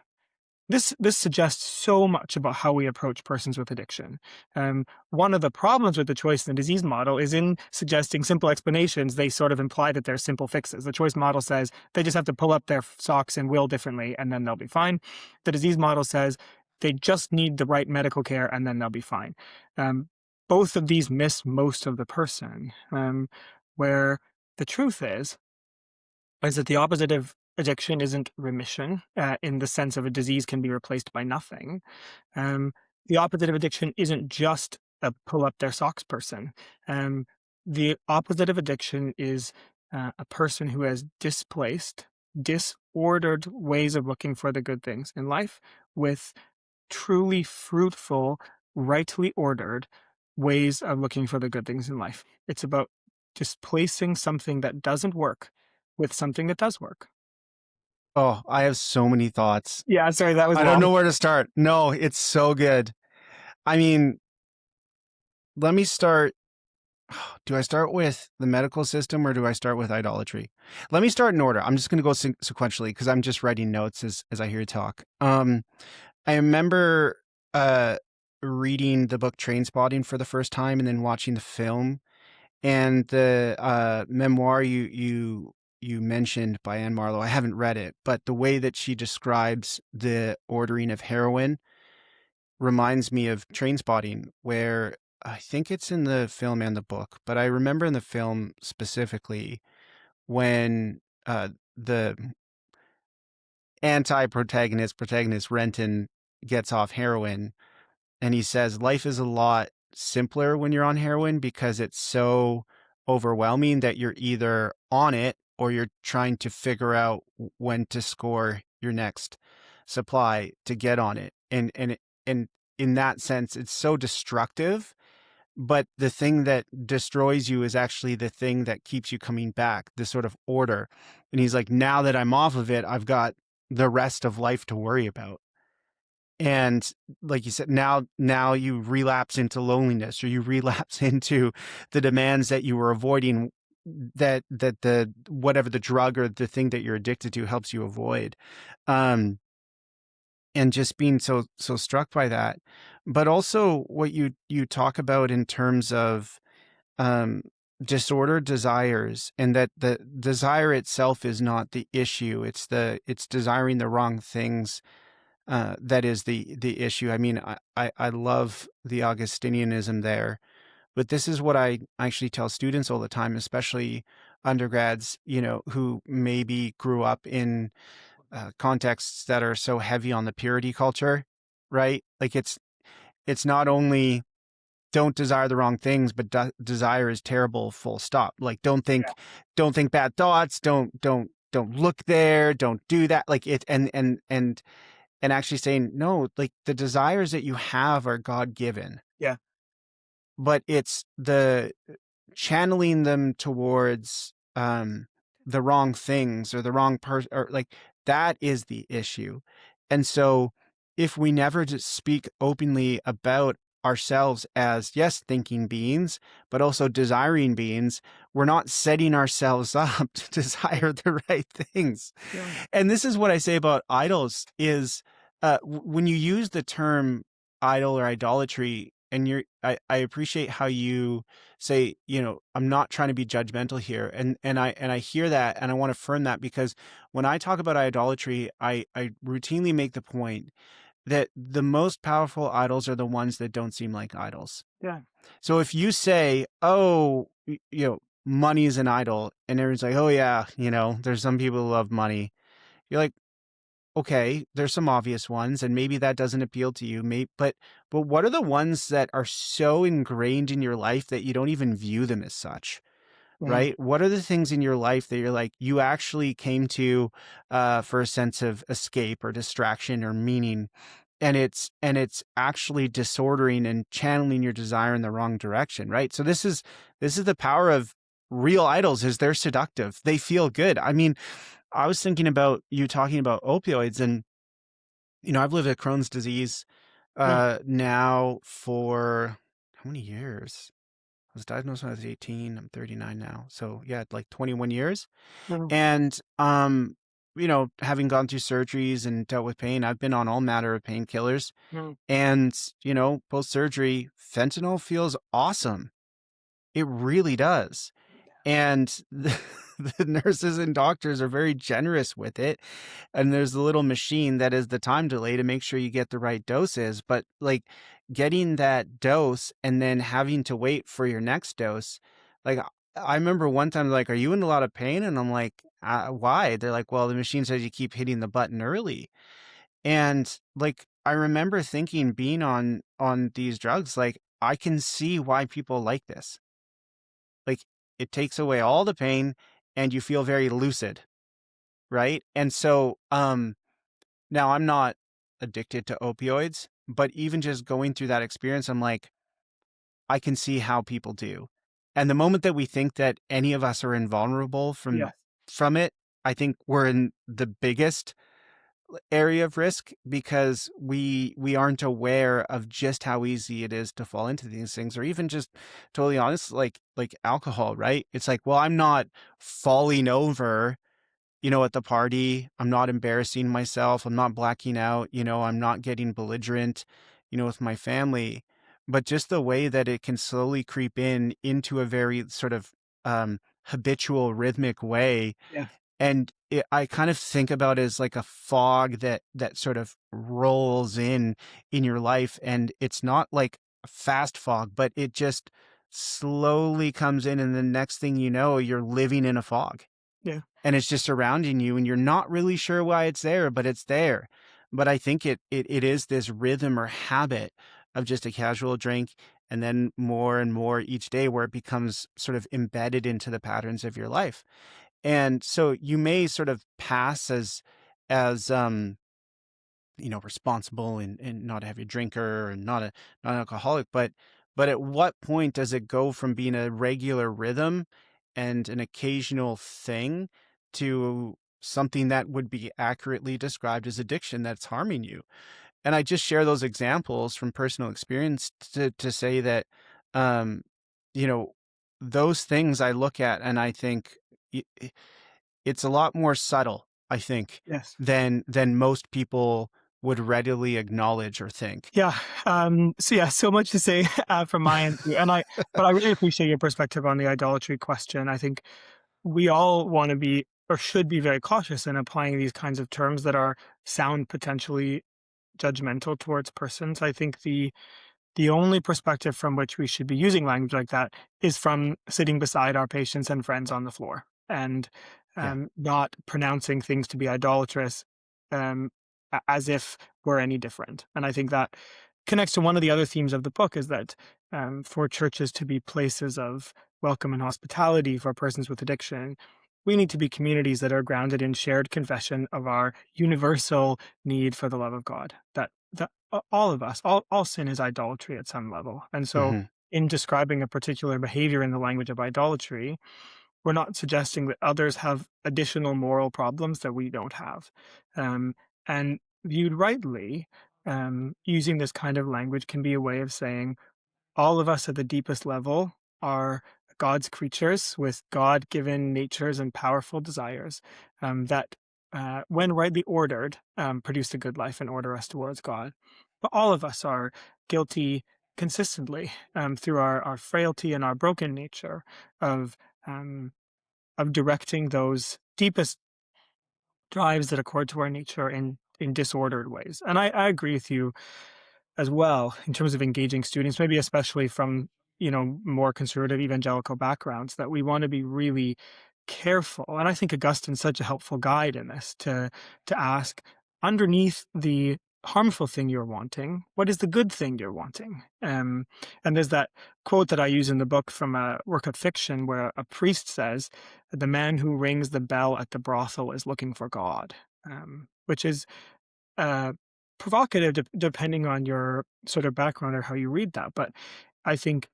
This suggests so much about how we approach persons with addiction. One of the problems with the choice and disease model is in suggesting simple explanations, they sort of imply that they're simple fixes. The choice model says they just have to pull up their socks and will differently, and then they'll be fine. The disease model says they just need the right medical care, and then they'll be fine. Both of these miss most of the person, where the truth is that the opposite of addiction isn't remission, in the sense of a disease can be replaced by nothing. Um, the opposite of addiction isn't just a pull up their socks person. Um, the opposite of addiction is a person who has displaced, disordered ways of looking for the good things in life with truly fruitful, rightly ordered ways of looking for the good things in life. It's about displacing something that doesn't work with something that does work. Oh, I have so many thoughts. Yeah, sorry, that was I don't long. know where to start. No, it's so good. I mean, let me start. Do I start with the medical system or do I start with idolatry? Let me start in order. I'm just going to go sequentially because I'm just writing notes as I hear you talk. I remember reading the book Trainspotting for the first time and then watching the film, and the memoir you mentioned by Anne Marlowe. I haven't read it, but the way that she describes the ordering of heroin reminds me of Trainspotting, where I think it's in the film and the book, but I remember in the film specifically when the protagonist Renton gets off heroin, and he says life is a lot simpler when you're on heroin because it's so overwhelming that you're either on it or you're trying to figure out when to score your next supply to get on it. And in that sense, it's so destructive, but the thing that destroys you is actually the thing that keeps you coming back, this sort of order. And he's like, now that I'm off of it, I've got the rest of life to worry about. And like you said, now you relapse into loneliness, or you relapse into the demands that you were avoiding that the whatever the drug or the thing that you're addicted to helps you avoid. Um, and just being so struck by that, but also what you talk about in terms of um, disordered desires, and that the desire itself is not the issue. It's desiring the wrong things that is the issue. I mean, I love the Augustinianism there, but this is what I actually tell students all the time, especially undergrads, who maybe grew up in contexts that are so heavy on the purity culture, right? Like it's not only don't desire the wrong things, but desire is terrible. Full stop. Like don't think bad thoughts. Don't look there. Don't do that. Like it, and actually saying no. Like the desires that you have are God given, Yeah. but it's the channeling them towards the wrong things or the wrong person, or like that is the issue. And so if we never just speak openly about ourselves as, yes, thinking beings, but also desiring beings, we're not setting ourselves up to desire the right things. Yeah. And this is what I say about idols is when you use the term idol or idolatry, and I appreciate how you say, I'm not trying to be judgmental here. And I hear that, and I want to affirm that, because when I talk about idolatry, I routinely make the point that the most powerful idols are the ones that don't seem like idols. Yeah. So if you say, oh, money is an idol, and everyone's like, oh yeah, there's some people who love money. You're like, okay, there's some obvious ones, and maybe that doesn't appeal to you. But what are the ones that are so ingrained in your life that you don't even view them as such, Yeah. right? What are the things in your life that you're like, you actually came to for a sense of escape or distraction or meaning, and it's actually disordering and channeling your desire in the wrong direction, right? So this is the power of real idols, is they're seductive. They feel good. I mean, I was thinking about you talking about opioids, and I've lived with Crohn's disease Yeah. now for how many years? I was diagnosed when I was 18. I'm 39 now. So yeah, like 21 years. Yeah. And having gone through surgeries and dealt with pain, I've been on all manner of painkillers. Yeah. And, post surgery, fentanyl feels awesome. It really does. And the nurses and doctors are very generous with it. And there's a little machine that is the time delay to make sure you get the right doses. But like getting that dose and then having to wait for your next dose, like I remember one time, like, are you in a lot of pain? And I'm like, why? They're like, well, the machine says you keep hitting the button early. And like, I remember thinking, being on these drugs, like, I can see why people like this. Like, it takes away all the pain and you feel very lucid, right? And so now I'm not addicted to opioids, but even just going through that experience, I'm like, I can see how people do. And the moment that we think that any of us are invulnerable Yeah. from it, I think we're in the biggest area of risk, because we aren't aware of just how easy it is to fall into these things, or even just totally honest, like alcohol, right? It's like, well, I'm not falling over, at the party. I'm not embarrassing myself. I'm not blacking out. I'm not getting belligerent, with my family. But just the way that it can slowly creep into a very sort of habitual, rhythmic way. Yeah. And I kind of think about it as like a fog that sort of rolls in your life. And it's not like a fast fog, but it just slowly comes in. And the next thing you know, you're living in a fog, Yeah. and it's just surrounding you, and you're not really sure why it's there, but it's there. But I think it is this rhythm or habit of just a casual drink, and then more and more each day, where it becomes sort of embedded into the patterns of your life. And so you may sort of pass as responsible, and not a heavy drinker, or not an alcoholic, but at what point does it go from being a regular rhythm and an occasional thing to something that would be accurately described as addiction that's harming you? And I just share those examples from personal experience to say that, um, you know, those things I look at and I think it's a lot more subtle, I think, Yes. than most people would readily acknowledge or think. Yeah. So yeah, so much to say from my end too. But I really appreciate your perspective on the idolatry question. I think we all want to be or should be very cautious in applying these kinds of terms that are sound potentially judgmental towards persons. I think the only perspective from which we should be using language like that is from sitting beside our patients and friends on the floor and Yeah. not pronouncing things to be idolatrous um, as if we're any different. And I think that connects to one of the other themes of the book is that for churches to be places of welcome and hospitality for persons with addiction, we need to be communities that are grounded in shared confession of our universal need for the love of God. That all of us, all sin is idolatry at some level. And so, Hmm. in describing a particular behavior in the language of idolatry, we're not suggesting that others have additional moral problems that we don't have. Um, and viewed rightly, using this kind of language can be a way of saying, all of us at the deepest level are God's creatures with God given natures and powerful desires that, when rightly ordered, produce a good life and order us towards God. But all of us are guilty consistently through our frailty and our broken nature of, um, of directing those deepest drives that accord to our nature in disordered ways. And I agree with you as well in terms of engaging students, maybe especially from, more conservative evangelical backgrounds, that we want to be really careful. And I think Augustine's such a helpful guide in this to ask, underneath the harmful thing you're wanting, what is the good thing you're wanting? And there's that quote that I use in the book from a work of fiction where a priest says, "The man who rings the bell at the brothel is looking for God," which is uh, provocative depending on your sort of background or how you read that. But I think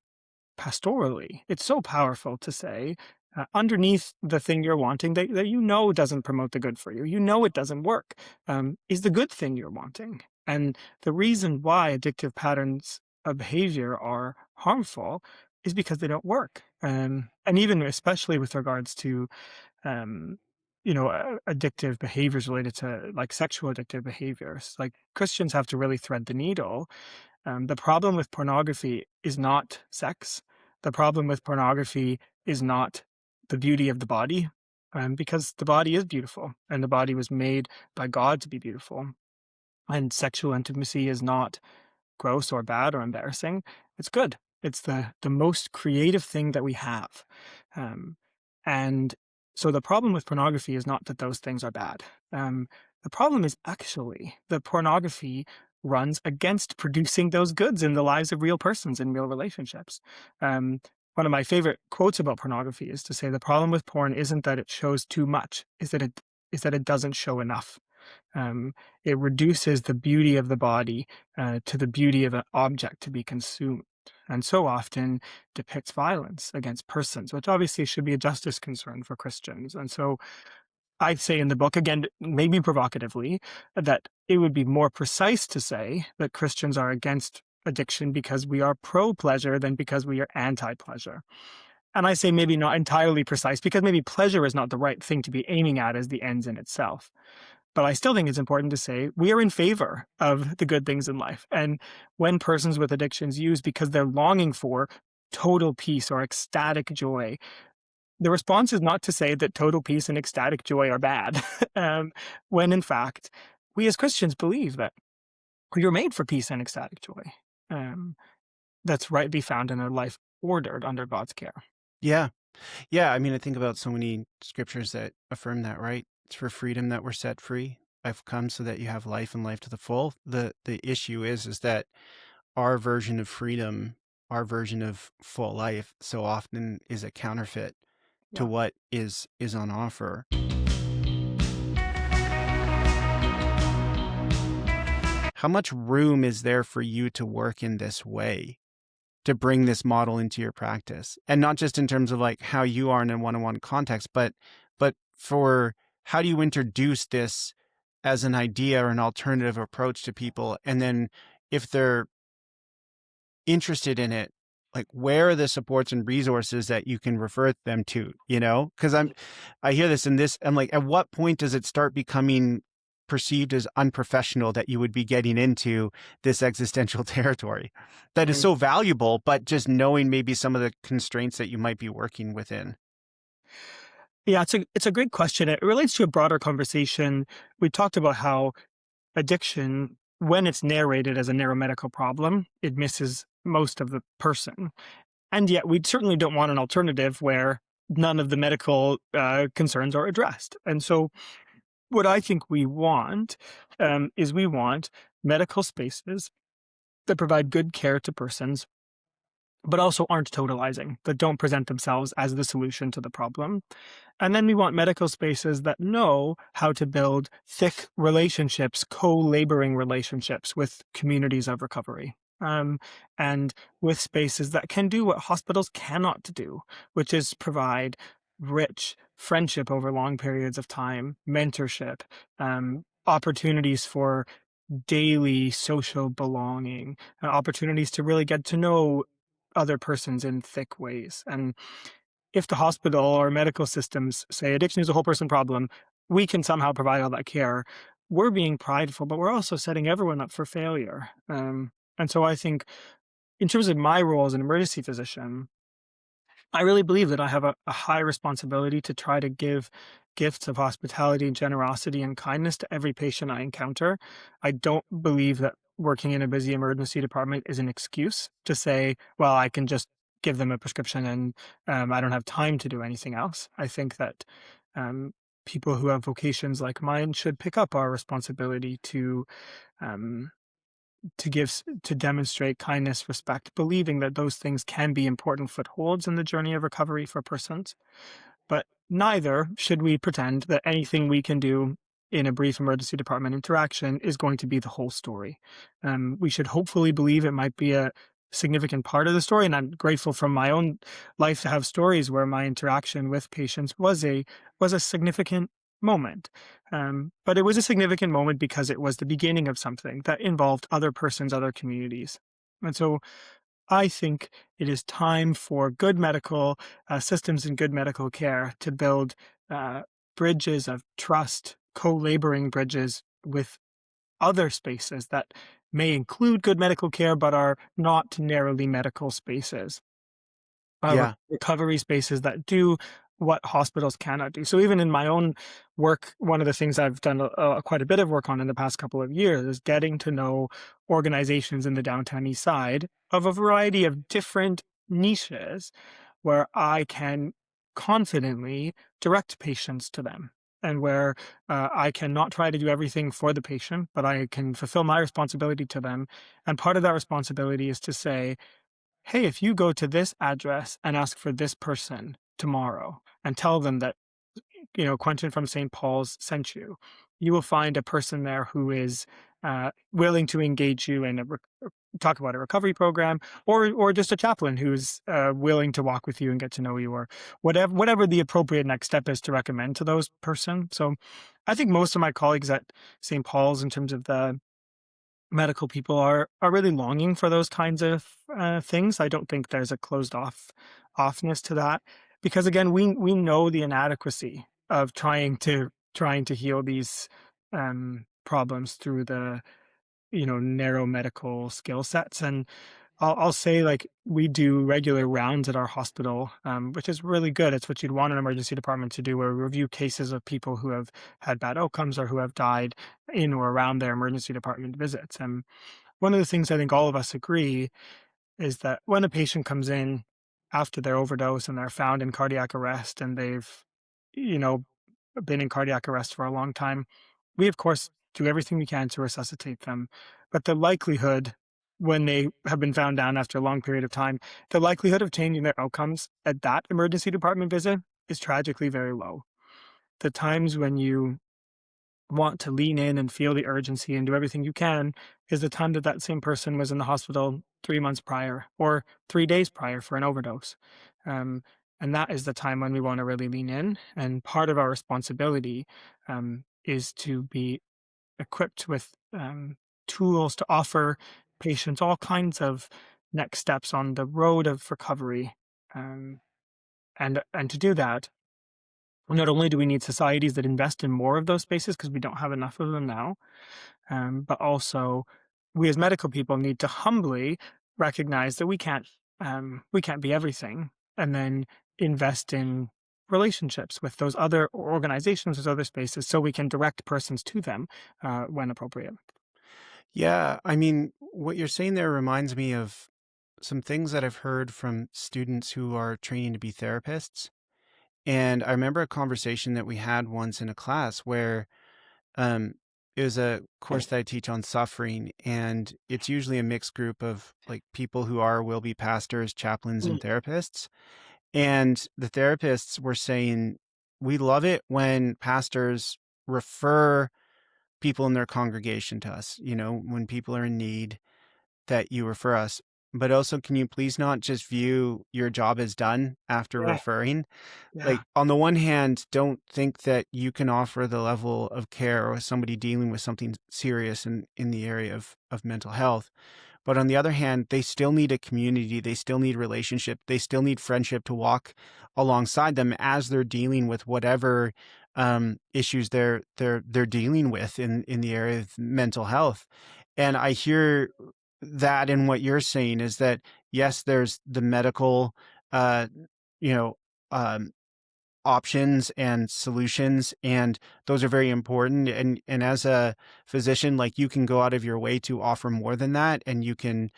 pastorally, it's so powerful to say, underneath the thing you're wanting that doesn't promote the good for you, it doesn't work, is the good thing you're wanting. And the reason why addictive patterns of behavior are harmful is because they don't work. And even especially with regards to um, addictive behaviors related to like sexual addictive behaviors. Like Christians have to really thread the needle. The problem with pornography is not sex. The problem with pornography is not the beauty of the body, because the body is beautiful and the body was made by God to be beautiful. And sexual intimacy is not gross or bad or embarrassing. It's good. It's the most creative thing that we have. Um, and so the problem with pornography is not that those things are bad. The problem is actually that pornography runs against producing those goods in the lives of real persons in real relationships. Um, One of my favorite quotes about pornography is to say the problem with porn isn't that it shows too much, is that it doesn't show enough. Um, it reduces the beauty of the body to the beauty of an object to be consumed, and so often depicts violence against persons, which obviously should be a justice concern for Christians. And so I'd say in the book, again, maybe provocatively, that it would be more precise to say that Christians are against addiction because we are pro-pleasure than because we are anti-pleasure. And I say maybe not entirely precise because maybe pleasure is not the right thing to be aiming at as the ends in itself. But I still think it's important to say we are in favor of the good things in life. And when persons with addictions use because they're longing for total peace or ecstatic joy, the response is not to say that total peace and ecstatic joy are bad, when in fact, we as Christians believe that you're made for peace and ecstatic joy. Um, that's rightly found in a life ordered under God's care. Yeah. Yeah. I mean, I think about so many scriptures that affirm that, right? It's for freedom that we're set free. I've come so that you have life and life to the full. The issue is that our version of freedom, our version of full life so often is a counterfeit to Yeah. what is on offer. How much room is there for you to work in this way, to bring this model into your practice? And not just in terms of like how you are in a one-on-one context, but for how do you introduce this as an idea or an alternative approach to people? And then if they're interested in it, like, where are the supports and resources that you can refer them to, you know? Because I hear this and this, I'm like, at what point does it start becoming perceived as unprofessional that you would be getting into this existential territory that is Mhm. so valuable, but just knowing maybe some of the constraints that you might be working within? Yeah, it's a great question. It relates to a broader conversation. We talked about how addiction, when it's narrated as a neuromedical problem, it misses most of the person. And yet, we certainly don't want an alternative where none of the medical concerns are addressed. And so, what I think we want is we want medical spaces that provide good care to persons, but also aren't totalizing, that don't present themselves as the solution to the problem. And then we want medical spaces that know how to build thick relationships, co-laboring relationships with communities of recovery. And with spaces that can do what hospitals cannot do, which is provide rich friendship over long periods of time, mentorship, opportunities for daily social belonging, opportunities to really get to know other persons in thick ways. And if the hospital or medical systems say addiction is a whole person problem, we can somehow provide all that care. We're being prideful, but we're also setting everyone up for failure. And so I think, in terms of my role as an emergency physician, I really believe that I have a high responsibility to try to give gifts of hospitality, generosity, and kindness to every patient I encounter. I don't believe that working in a busy emergency department is an excuse to say, well, I can just give them a prescription and I don't have time to do anything else. I think that um, people who have vocations like mine should pick up our responsibility um, to demonstrate kindness, respect, believing that those things can be important footholds in the journey of recovery for persons. But neither should we pretend that anything we can do in a brief emergency department interaction is going to be the whole story. We should hopefully believe it might be a significant part of the story, and I'm grateful from my own life to have stories where my interaction with patients was a significant moment. But it was a significant moment because it was the beginning of something that involved other persons, other communities. And so I think it is time for good medical systems and good medical care to build uh, bridges of trust, co-laboring bridges with other spaces that may include good medical care but are not narrowly medical spaces. Yeah. Recovery spaces that do what hospitals cannot do. So even in my own work, one of the things I've done quite a bit of work on in the past couple of years is getting to know organizations in the downtown east side of a variety of different niches where I can confidently direct patients to them, and where I can not try to do everything for the patient, but I can fulfill my responsibility to them. And part of that responsibility is to say, hey, if you go to this address and ask for this person tomorrow and tell them that, Quentin from St. Paul's sent you, you will find a person there who is willing to engage you in talk about a recovery program, or just a chaplain who's willing to walk with you and get to know you, or whatever the appropriate next step is to recommend to those person. So I think most of my colleagues at St. Paul's, in terms of the medical people, are really longing for those kinds of things. I don't think there's a offness to that, because again, we know the inadequacy of trying to heal these problems through the narrow medical skill sets. And I'll say, like, we do regular rounds at our hospital, which is really good. It's what you'd want an emergency department to do, where we review cases of people who have had bad outcomes or who have died in or around their emergency department visits. And one of the things I think all of us agree is that when a patient comes in after their overdose and they're found in cardiac arrest and they've, you know, been in cardiac arrest for a long time, we of course do everything we can to resuscitate them. But the likelihood, when they have been found down after a long period of time, the likelihood of changing their outcomes at that emergency department visit is tragically very low. The times when you want to lean in and feel the urgency and do everything you can is the time that that same person was in the hospital 3 months prior or 3 days prior for an overdose. Um, and that is the time when we want to really lean in. And part of our responsibility is to be equipped with tools to offer patients all kinds of next steps on the road of recovery. Um, and to do that, not only do we need societies that invest in more of those spaces because we don't have enough of them now, but also we as medical people need to humbly recognize that we can't be everything, and then invest in relationships with those other organizations, those other spaces, so we can direct persons to them when appropriate. Yeah, I mean, what you're saying there reminds me of some things that I've heard from students who are training to be therapists. And I remember a conversation that we had once in a class where um, it was a course that I teach on suffering, and it's usually a mixed group of like people who are will be pastors, chaplains, and Mm. therapists. And the therapists were saying, we love it when pastors refer people in their congregation to us, when people are in need, that you refer us. But also, can you please not just view your job as done after Yeah, referring? yeah, Like, on the one hand, don't think that you can offer the level of care or somebody dealing with something serious in the area of mental health. But on the other hand, they still need a community. They still need relationship. They still need friendship to walk alongside them as they're dealing with whatever issues they're dealing with in the area of mental health. And I hear that in what you're saying is that yes, there's the medical, uh, you know, um, options and solutions, and those are very important, and as a physician, like, you can go out of your way to offer more than that, and you can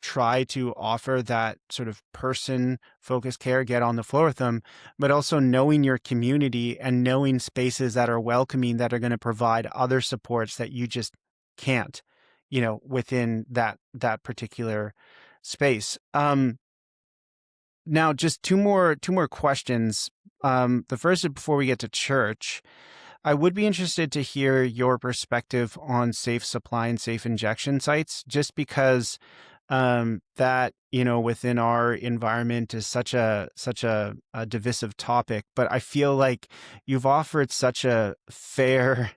try to offer that sort of person focused care, get on the floor with them, but also knowing your community and knowing spaces that are welcoming, that are going to provide other supports that you just can't, within that particular space. Now, just two more questions. The first is before we get to church. I would be interested to hear your perspective on safe supply and safe injection sites, just because that within our environment is such a divisive topic. But I feel like you've offered such a fair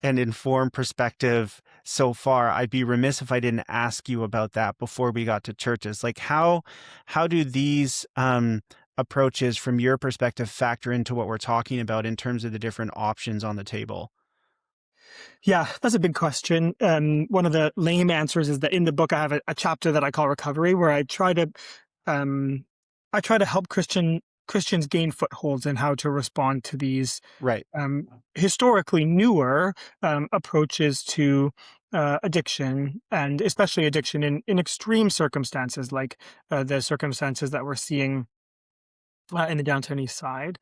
and informed perspective so far. I'd be remiss if I didn't ask you about that before we got to churches. Like, how do these approaches from your perspective factor into what we're talking about in terms of the different options on the table? yeah. That's a big question. One of the lame answers is that in the book I have a chapter that I call Recovery, where um, I try to help Christians gain footholds in how to respond to these Right. historically newer approaches to addiction, and especially addiction in extreme circumstances, like the circumstances that we're seeing in the downtown east side.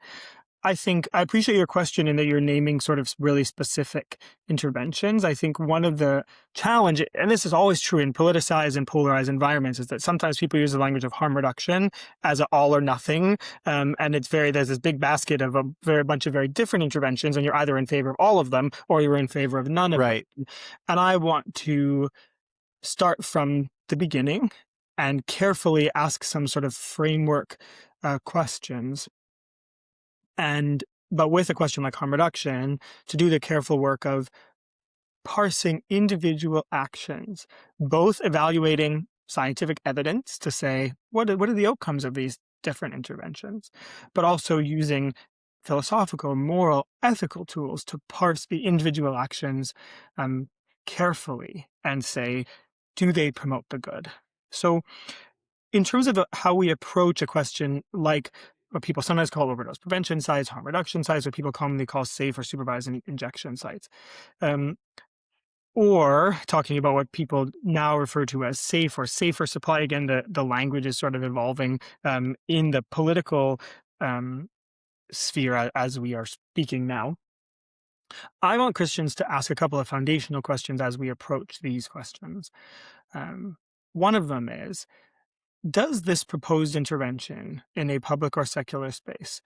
I think I appreciate your question in that you're naming sort of really specific interventions. I think one of the challenge, and this is always true in politicized and polarized environments, is that sometimes people use the language of harm reduction as an all or nothing, and there's this big basket of a very bunch of very different interventions, and you're either in favor of all of them or you're in favor of none of them. Right. And I want to start from the beginning and carefully ask some sort of framework questions, and but with a question like harm reduction, to do the careful work of parsing individual actions, both evaluating scientific evidence to say what are the outcomes of these different interventions, but also using philosophical, moral, ethical tools to parse the individual actions carefully and say, do they promote the good? So in terms of how we approach a question like what people sometimes call overdose prevention sites, harm reduction sites, what people commonly call safe or supervised injection sites, um, or talking about what people now refer to as safe or safer supply. Again, the language is sort of evolving in the political um, sphere as we are speaking now. I want Christians to ask a couple of foundational questions as we approach these questions. Um, One of them is, does this proposed intervention in a public or secular space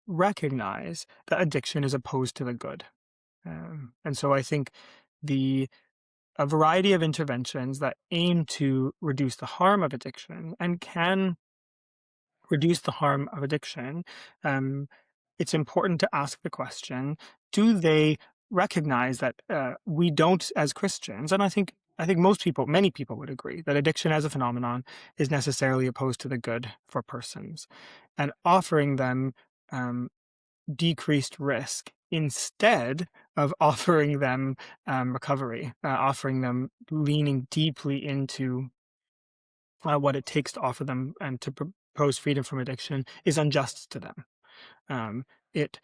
recognize that addiction is opposed to the good? And so I think the a variety of interventions that aim to reduce the harm of addiction and can reduce the harm of addiction, um, it's important to ask the question, do they recognize that we don't, as Christians, and I think I think many people would agree that addiction as a phenomenon is necessarily opposed to the good for persons, and offering them um, decreased risk instead of offering them recovery, offering them leaning deeply into what it takes to offer them and to propose freedom from addiction is unjust to them. Um, it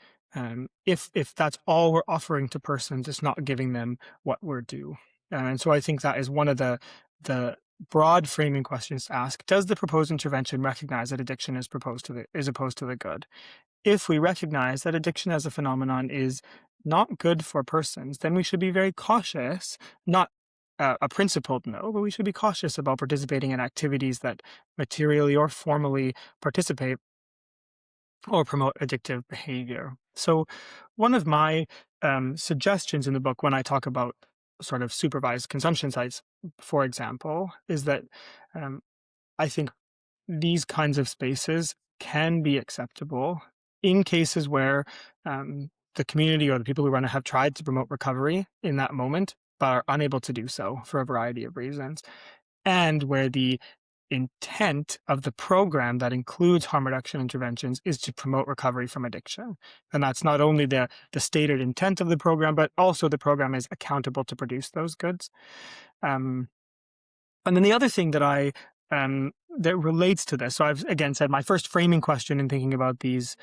if that's all we're offering to persons, it's not giving them what we're due. And so I think that is one of the broad framing questions to ask. Does the proposed intervention recognize that addiction is opposed to the good? If we recognize that addiction as a phenomenon is not good for persons, then we should be very cautious, not a principled no, but we should be cautious about participating in activities that materially or formally participate or promote addictive behavior. So, one of my suggestions in the book when I talk about sort of supervised consumption sites, for example, is that um, I think these kinds of spaces can be acceptable in cases where the community or the people who run it have tried to promote recovery in that moment, but are unable to do so for a variety of reasons, and where the intent of the program that includes harm reduction interventions is to promote recovery from addiction. And that's not only the stated intent of the program, but also the program is accountable to produce those goods. Um, and then the other thing that relates to this, so I've again said my first framing question in thinking about these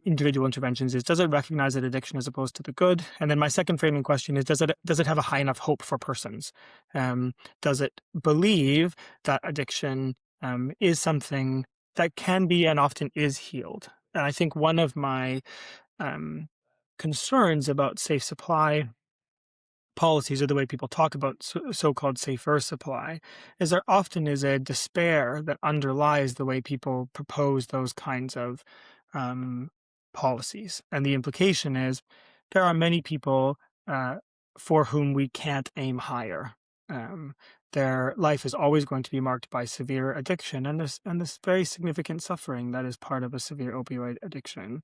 individual interventions is, does it recognize that addiction is opposed to the good? And then my second framing question is, does it have a high enough hope for persons? Does it believe that addiction is something that can be and often is healed? And I think one of my um, concerns about safe supply policies, or the way people talk about so-called safer supply, is there often is a despair that underlies the way people propose those kinds of um, policies. And the implication is there are many people uh, for whom we can't aim higher. Um, their life is always going to be marked by severe addiction and this very significant suffering that is part of a severe opioid addiction,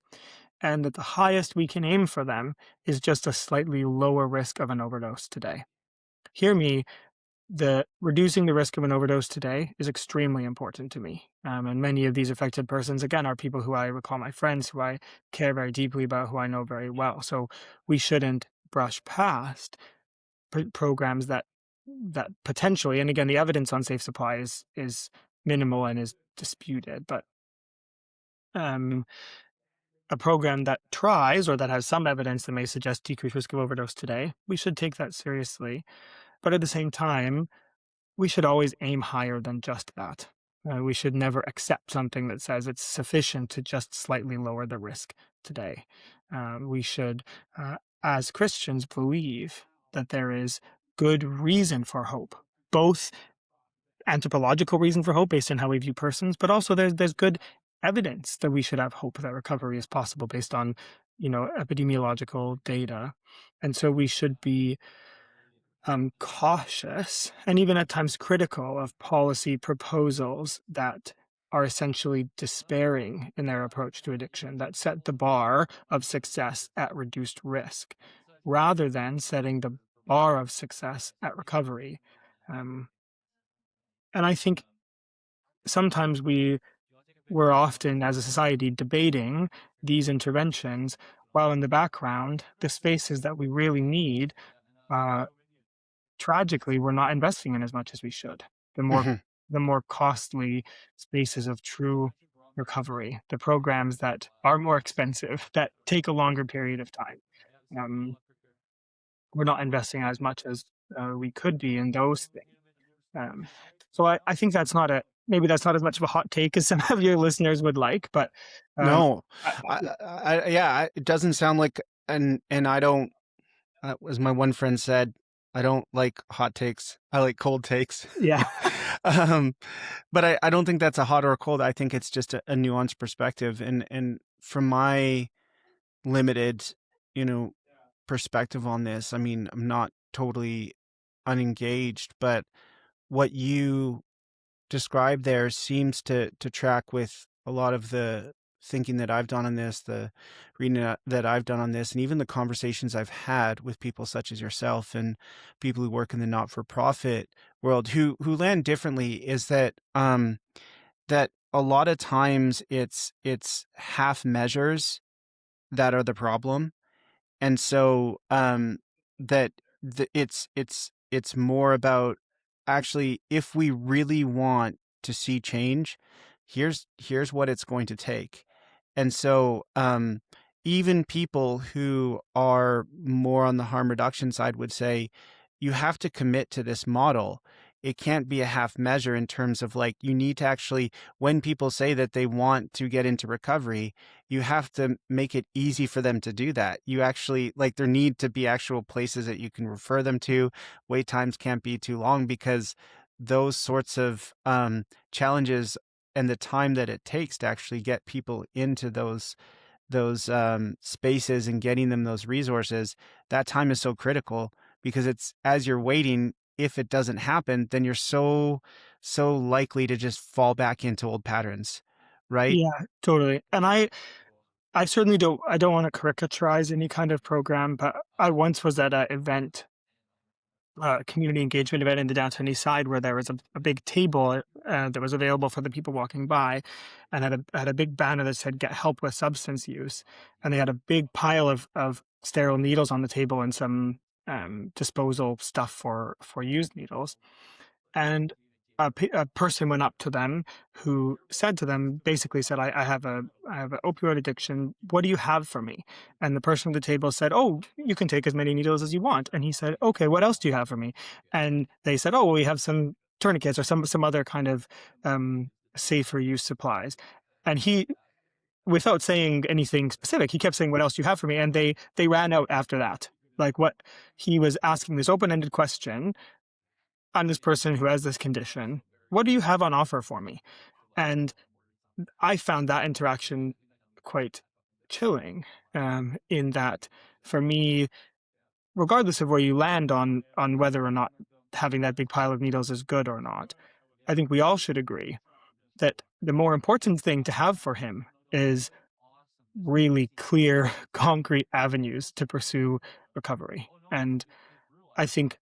and that the highest we can aim for them is just a slightly lower risk of an overdose today. Hear me, the reducing the risk of an overdose today is extremely important to me. And many of these affected persons, again, are people who I would call my friends, who I care very deeply about, who I know very well. So we shouldn't brush past programs that potentially, and again, the evidence on safe supply is minimal and is disputed, but um, a program that tries or that has some evidence that may suggest decreased risk of overdose today, we should take that seriously. But at the same time, we should always aim higher than just that. We should never accept something that says it's sufficient to just slightly lower the risk today. We should, as Christians, believe that there is good reason for hope, both anthropological reason for hope based on how we view persons, but also there's good evidence that we should have hope that recovery is possible based on, epidemiological data. And so we should be cautious and even at times critical of policy proposals that are essentially despairing in their approach to addiction, that set the bar of success at reduced risk, rather than setting the bar of success at recovery. Um, and I think sometimes we're often, as a society, debating these interventions, while in the background, the spaces that we really need, uh, tragically, we're not investing in as much as we should. The more Mhm. the more costly spaces of true recovery, the programs that are more expensive, that take a longer period of time. Um, we're not investing as much as we could be in those things. Um, so I think maybe that's not as much of a hot take as some of your listeners would like, but um, No, I, yeah, it doesn't sound like, and I don't, as my one friend said, I don't like hot takes. I like cold takes. yeah, um, but I don't think that's a hot or a cold. I think it's just a nuanced perspective. And from my limited, you know, perspective on this, I mean, I'm not totally unengaged, but what you described there seems to track with a lot of the thinking that I've done on this, the reading that I've done on this, and even the conversations I've had with people such as yourself and people who work in the not-for-profit world who land differently, is that a lot of times it's half measures that are the problem. And so that it's more about, actually, if we really want to see change, here's what it's going to take. And so even people who are more on the harm reduction side would say you have to commit to this model. It can't be a half measure, in terms of, like, you need to actually, when people say that they want to get into recovery, you have to make it easy for them to do that. You actually, like, there need to be actual places that you can refer them to. Wait times can't be too long, because those sorts of challenges and the time that it takes to actually get people into those spaces and getting them those resources, that time is so critical, because it's, as you're waiting, if it doesn't happen, then you're so likely to just fall back into old patterns, right? Yeah, totally. And I certainly don't want to caricaturize any kind of program, but I once was at an event, community engagement event in the downtown east side, where there was a big table that was available for the people walking by, and had a big banner that said "Get help with substance use," and they had a big pile of sterile needles on the table and some disposal stuff for used needles. And a person went up to them who said to them, basically said, I have an opioid addiction. What do you have for me? And the person at the table said, oh, you can take as many needles as you want. And he said, okay, what else do you have for me? And they said, oh, well, we have some tourniquets or some other kind of safer use supplies. And he, without saying anything specific, he kept saying, what else do you have for me? And they ran out after that. Like, what he was asking, this open-ended question, I'm this person who has this condition. What do you have on offer for me? And I found that interaction quite chilling, in that, for me, regardless of where you land on whether or not having that big pile of needles is good or not, I think we all should agree that the more important thing to have for him is really clear, concrete avenues to pursue recovery. And I think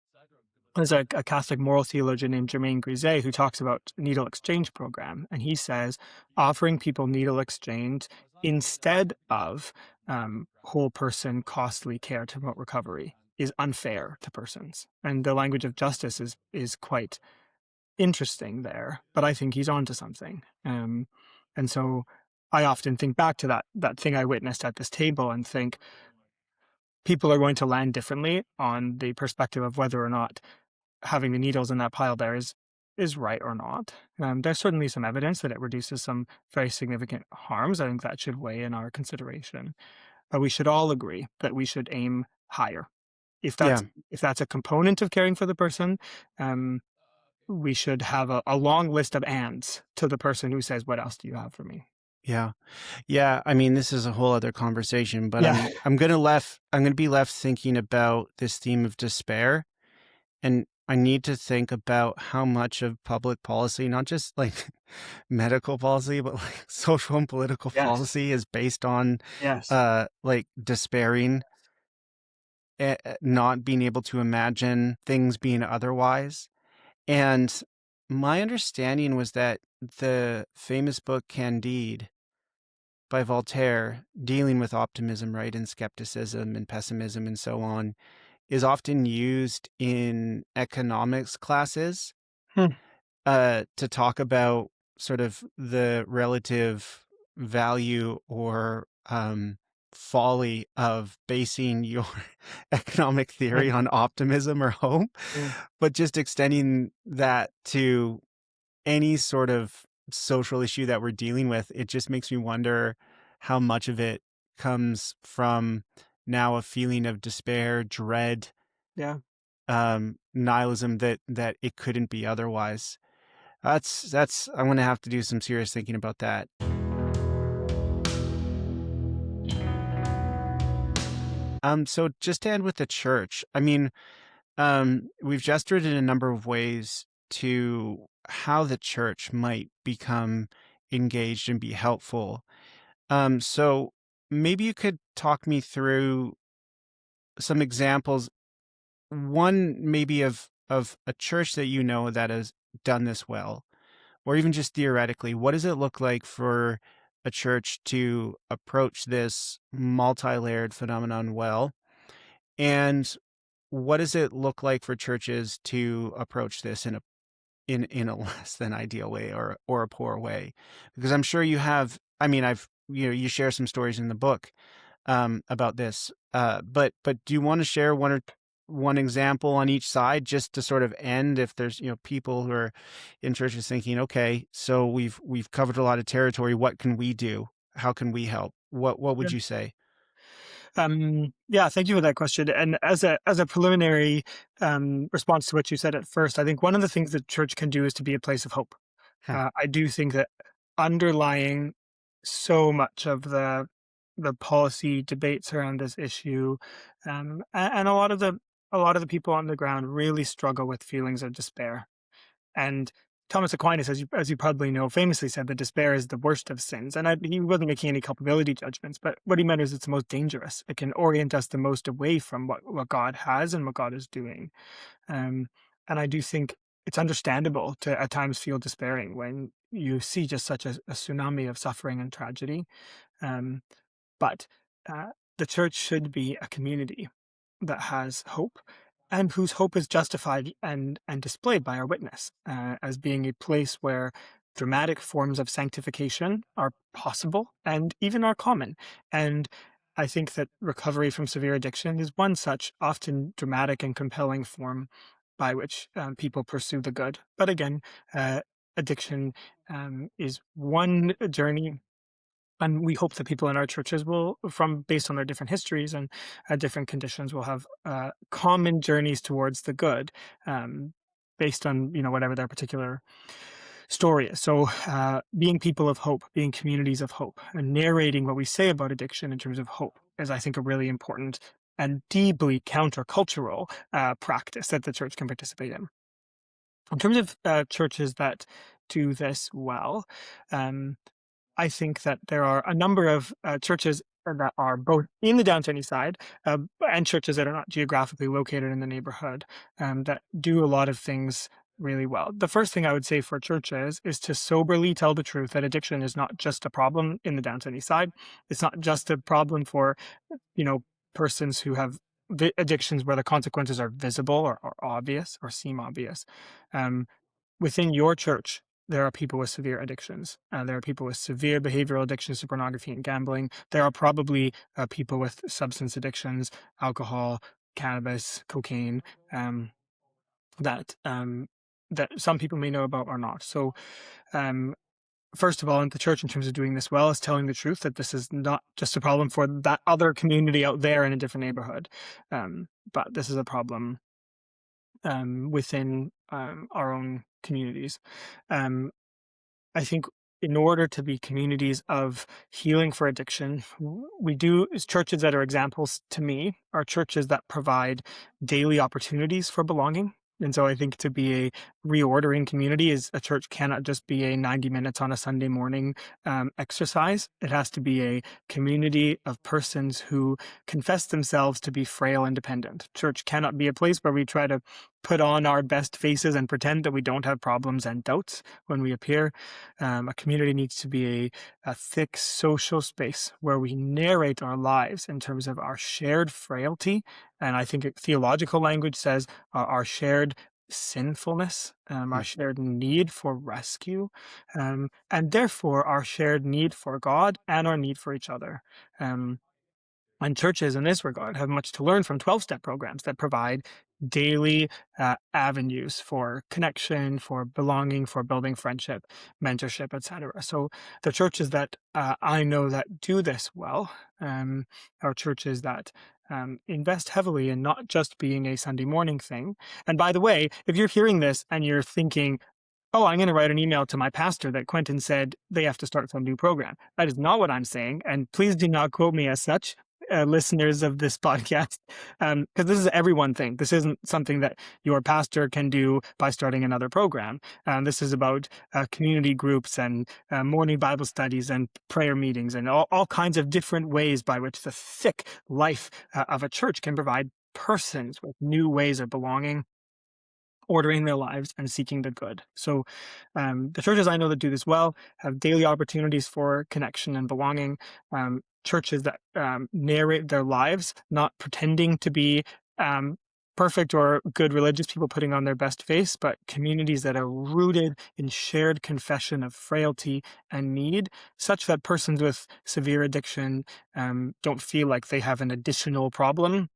there's a Catholic moral theologian named Germain Grisey who talks about needle exchange program, and he says offering people needle exchange instead of whole person costly care to promote recovery is unfair to persons. And the language of justice is quite interesting there, but I think he's onto something. And so I often think back to that thing I witnessed at this table and think people are going to land differently on the perspective of whether or not having the needles in that pile there is right or not. There's certainly some evidence that it reduces some very significant harms. I think that should weigh in our consideration. But we should all agree that we should aim higher. If Yeah. that's a component of caring for the person, we should have a long list of ands to the person who says, "What else do you have for me?" Yeah. Yeah, I mean, this is a whole other conversation, but Yeah. I'm gonna be left thinking about this theme of despair. And I need to think about how much of public policy, not just like medical policy, but like social and political Yes. policy, is based on Yes. like despairing, not being able to imagine things being otherwise. And my understanding was that the famous book Candide by Voltaire, dealing with optimism, right, and skepticism and pessimism and so on, is often used in economics classes Hmm. to talk about sort of the relative value or folly of basing your economic theory Right. on optimism or hope, Yeah. but just extending that to any sort of social issue that we're dealing with. It just makes me wonder how much of it comes from now a feeling of despair, dread, Yeah. nihilism, that it couldn't be otherwise. That's I'm gonna have to do some serious thinking about that. So just to end with the church, I mean, we've gestured in a number of ways to how the church might become engaged and be helpful. So maybe you could talk me through some examples. One maybe of a church that you know that has done this well, or even just theoretically, what does it look like for a church to approach this multi-layered phenomenon well? And what does it look like for churches to approach this in a less than ideal way or a poor way? Because I'm sure you have, I mean, you share some stories in the book about this. But do you want to share one example on each side just to sort of end if there's people who are in churches thinking, okay, so we've covered a lot of territory. What can we do? How can we help? What would you say? Yeah, thank you for that question. And as a preliminary response to what you said at first, I think one of the things that church can do is to be a place of hope. Huh. I do think that underlying so much of the policy debates around this issue, and a lot of the people on the ground really struggle with feelings of despair. And Thomas Aquinas, as you probably know, famously said that despair is the worst of sins. And he wasn't making any culpability judgments, but what he meant is it's the most dangerous. It can orient us the most away from what God has and what God is doing. Um, and I do think it's understandable to at times feel despairing when you see just such a tsunami of suffering and tragedy. Um, but the church should be a community that has hope and whose hope is justified and displayed by our witness as being a place where dramatic forms of sanctification are possible and even are common. And I think that recovery from severe addiction is one such often dramatic and compelling form by which people pursue the good. But again, addiction is one journey, and we hope that people in our churches will, from based on their different histories and different conditions, will have common journeys towards the good, based on whatever their particular story is. So, being people of hope, being communities of hope, and narrating what we say about addiction in terms of hope is, I think, a really important and deeply countercultural practice that the church can participate in. In terms of churches that do this well, um, I think that there are a number of churches that are both in the downtown east side and churches that are not geographically located in the neighborhood that do a lot of things really well. The first thing I would say for churches is to soberly tell the truth that addiction is not just a problem in the downtown east side. It's not just a problem for, you know, persons who have addictions where the consequences are visible or obvious or seem obvious. Um, Within your church, there are people with severe addictions. There are people with severe behavioral addictions to pornography and gambling. There are probably people with substance addictions, alcohol, cannabis, cocaine, um, that that some people may know about or not. So, um, first of all, in the church, in terms of doing this well, is telling the truth that this is not just a problem for that other community out there in a different neighborhood, but this is a problem within our own communities. Um, I think in order to be communities of healing for addiction, we do is churches that are examples to me are churches that provide daily opportunities for belonging. And so I think to be a reordering community is a church cannot just be a 90 minutes on a Sunday morning exercise. It has to be a community of persons who confess themselves to be frail and dependent. Church cannot be a place where we try to put on our best faces and pretend that we don't have problems and doubts when we appear. A community needs to be a thick social space where we narrate our lives in terms of our shared frailty. And I think theological language says our shared sinfulness, our Hmm. shared need for rescue, and therefore our shared need for God and our need for each other. Um, and churches in this regard have much to learn from 12-step programs that provide daily avenues for connection, for belonging, for building friendship, mentorship, etc. So the churches that I know that do this well are churches that invest heavily in not just being a Sunday morning thing. And by the way, if you're hearing this and you're thinking, oh, I'm going to write an email to my pastor that Quentin said they have to start some new program. That is not what I'm saying. And please do not quote me as such. listeners of this podcast, because this is an everyone thing. This isn't something that your pastor can do by starting another program. This is about community groups and morning Bible studies and prayer meetings and all kinds of different ways by which the thick life of a church can provide persons with new ways of belonging, ordering their lives, and seeking the good. So the churches I know that do this well have daily opportunities for connection and belonging. Churches that narrate their lives, not pretending to be perfect or good religious people putting on their best face, but communities that are rooted in shared confession of frailty and need, such that persons with severe addiction don't feel like they have an additional problem,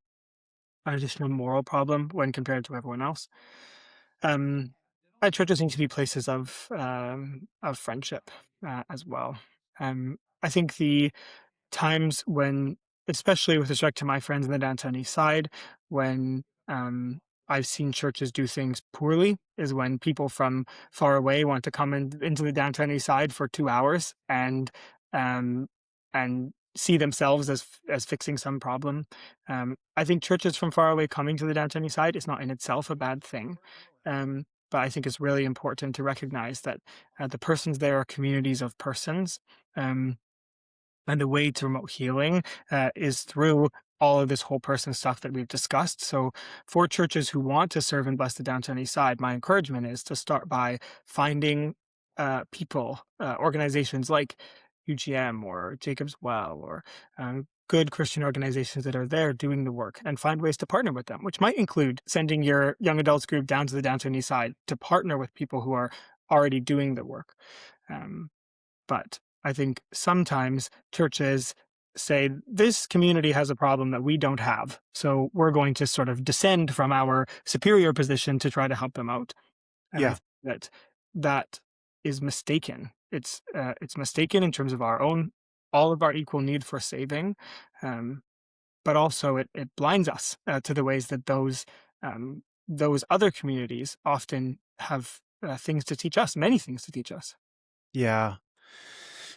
an additional moral problem when compared to everyone else. Um, Churches seem to be places of friendship as well. I think the times when, especially with respect to my friends in the downtown east side, when I've seen churches do things poorly, is when people from far away want to come into the downtown east side for 2 hours um, and see themselves as fixing some problem. I think churches from far away coming to the downtown east side is not in itself a bad thing. But I think it's really important to recognize that the persons there are communities of persons. Um, and the way to remote healing is through all of this whole person stuff that we've discussed. So, for churches who want to serve and bless the downtown east side, my encouragement is to start by finding people, organizations like UGM or Jacob's Well, or good Christian organizations that are there doing the work, and find ways to partner with them, which might include sending your young adults group down to the downtown east side to partner with people who are already doing the work. Um, but I think sometimes churches say, this community has a problem that we don't have, so we're going to sort of descend from our superior position to try to help them out. And I Yeah. think that is mistaken. It's mistaken in terms of all of our equal need for saving, but also it blinds us to the ways that those other communities often have things to teach us, many things to teach us. Yeah.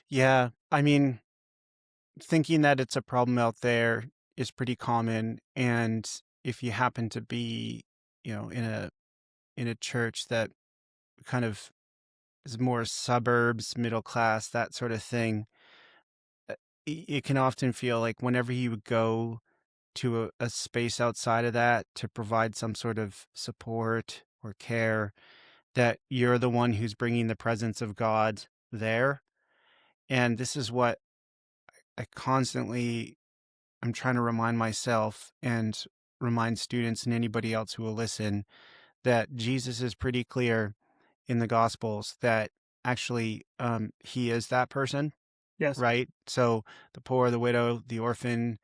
Yeah. I mean, thinking that it's a problem out there is pretty common. And if you happen to be, in a church that kind of is more suburbs, middle class, that sort of thing, it can often feel like whenever you go to a space outside of that to provide some sort of support or care, that you're the one who's bringing the presence of God there. And this is what I constantly I'm trying to remind myself and remind students and anybody else who will listen that Jesus is pretty clear in the Gospels that actually he is that person, Yes. right? So the poor, the widow, the orphan,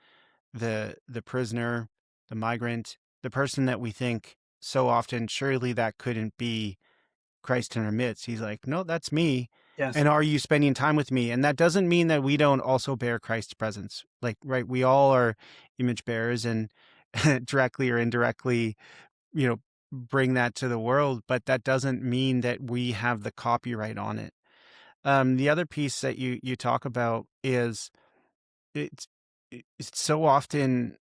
the prisoner, the migrant, the person that we think so often, surely that couldn't be Christ in our midst. He's like, no, that's me. Yes. And are you spending time with me? And that doesn't mean that we don't also bear Christ's presence. Like, right, we all are image bearers and directly or indirectly, bring that to the world, but that doesn't mean that we have the copyright on it. The other piece that you talk about is it's it's so often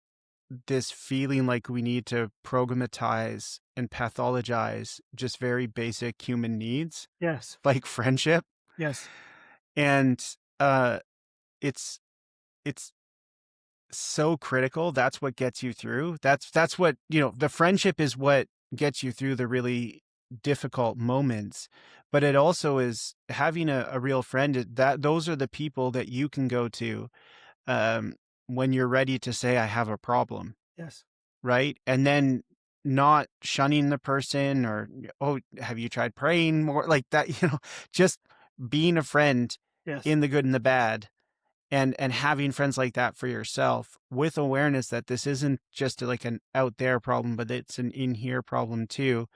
this feeling like we need to programatize and pathologize just very basic human needs, Yes. like friendship. Yes. And uh it's it's so critical. That's what gets you through. That's what, the friendship is what gets you through the really difficult moments. But it also is having a real friend, that those are the people that you can go to um when you're ready to say I have a problem, Yes. right? And then not shunning the person or, oh, have you tried praying more, like that, just being a friend Yes. in the good and the bad, and having friends like that for yourself, with awareness that this isn't just like an out there problem, but it's an in here problem too.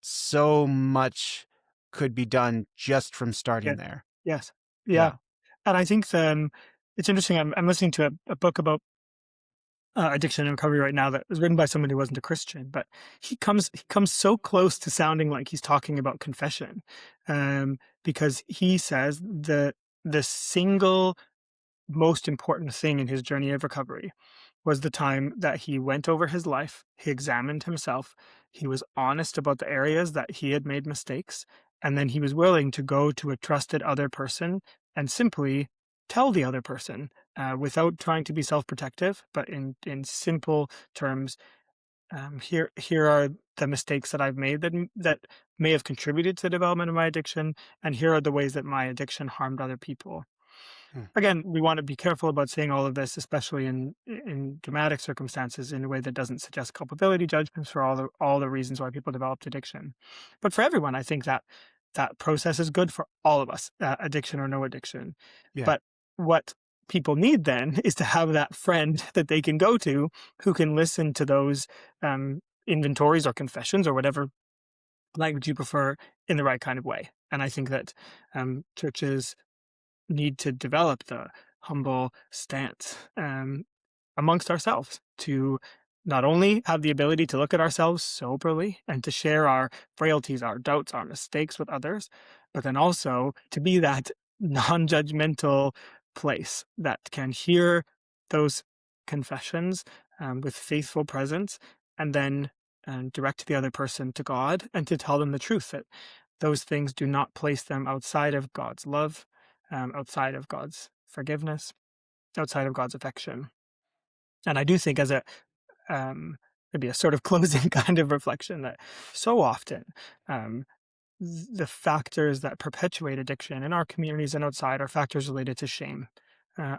So much could be done just from starting Yes. there. Yes. Yeah. Yeah. And I think it's interesting. I'm listening to a book about addiction and recovery right now that was written by someone who wasn't a Christian, but he comes so close to sounding like he's talking about confession, because he says the single most important thing in his journey of recovery was the time that he went over his life, he examined himself, he was honest about the areas that he had made mistakes, and then he was willing to go to a trusted other person and simply tell the other person without trying to be self-protective, but in simple terms. Here are the mistakes that I've made that may have contributed to the development of my addiction, and here are the ways that my addiction harmed other people. Hmm. Again, we want to be careful about saying all of this, especially in dramatic circumstances, in a way that doesn't suggest culpability judgments for all the reasons why people developed addiction. But for everyone, I think that that process is good for all of us, addiction or no addiction. Yeah. But what people need then is to have that friend that they can go to who can listen to those inventories or confessions or whatever language you prefer in the right kind of way. And I think that churches need to develop the humble stance amongst ourselves to not only have the ability to look at ourselves soberly and to share our frailties, our doubts, our mistakes with others, but then also to be that non-judgmental place that can hear those confessions with faithful presence and then direct the other person to God and to tell them the truth that those things do not place them outside of God's love, outside of God's forgiveness, outside of God's affection. And I do think as maybe a sort of closing kind of reflection that so often um, the factors that perpetuate addiction in our communities and outside are factors related to shame.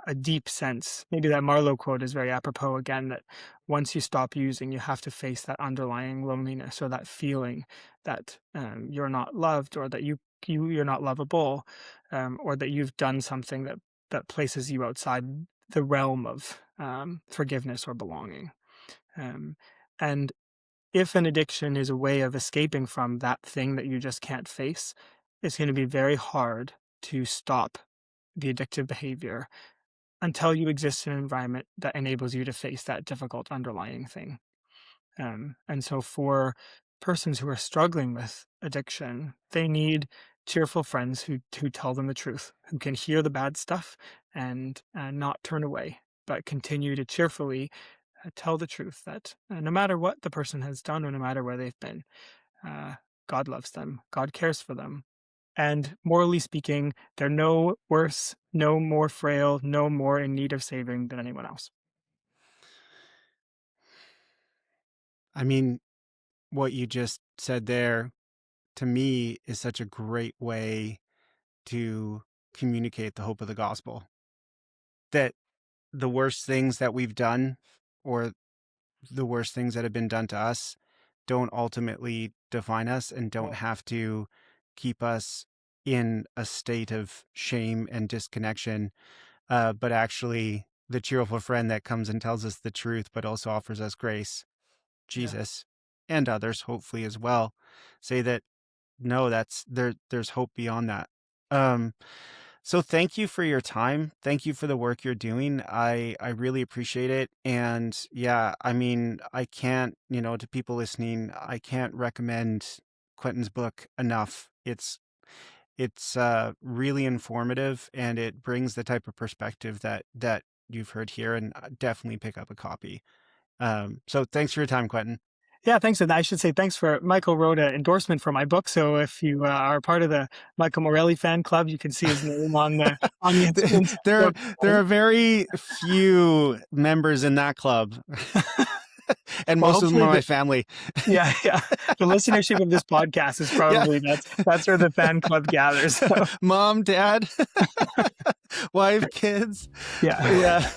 A deep sense. Maybe that Marlowe quote is very apropos again, that once you stop using, you have to face that underlying loneliness or that feeling that you're not loved or that you're not lovable or that you've done something that places you outside the realm of forgiveness or belonging. And if an addiction is a way of escaping from that thing that you just can't face, it's going to be very hard to stop the addictive behavior until you exist in an environment that enables you to face that difficult underlying thing. And so for persons who are struggling with addiction, they need cheerful friends who tell them the truth, who can hear the bad stuff and not turn away, but continue to cheerfully tell the truth that no matter what the person has done or no matter where they've been, uh, God loves them, God cares for them. And morally speaking, they're no worse, no more frail, no more in need of saving than anyone else. I mean, what you just said there to me is such a great way to communicate the hope of the gospel. That the worst things that we've done or the worst things that have been done to us don't ultimately define us and don't have to keep us in a state of shame and disconnection, but actually the cheerful friend that comes and tells us the truth, but also offers us grace, Yeah. Jesus, and others, hopefully as well, say that no, there's hope beyond that. Um, so thank you for your time. Thank you for the work you're doing. I really appreciate it. And yeah, I mean, I can't, to people listening, I can't recommend Quentin's book enough. It's really informative and it brings the type of perspective that you've heard here, and definitely pick up a copy. So thanks for your time, Quentin. Yeah, thanks. And I should say thanks for Michael wrote an endorsement for my book. So if you are part of the Michael Morelli fan club, you can see his name on the instant. There are very few members in that club. And Well, most of them are hopefully my family. Yeah. The listenership of this podcast is probably that's where the fan club gathers. So. Mom, dad, wife, kids. Yeah.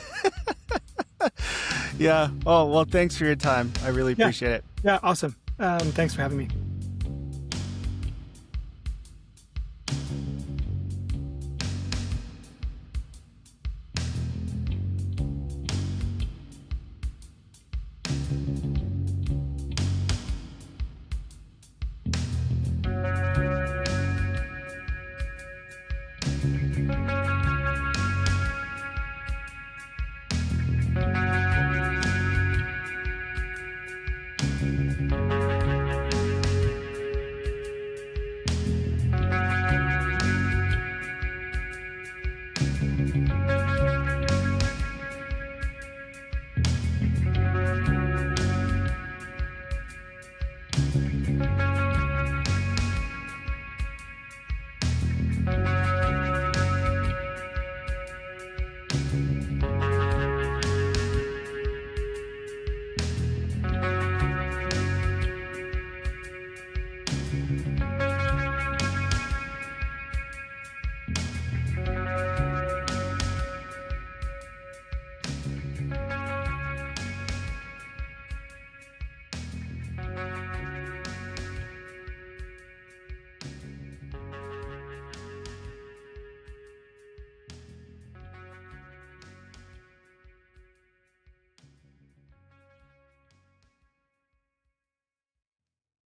Yeah. Oh, well, thanks for your time. I really appreciate it. Yeah, awesome. Thanks for having me.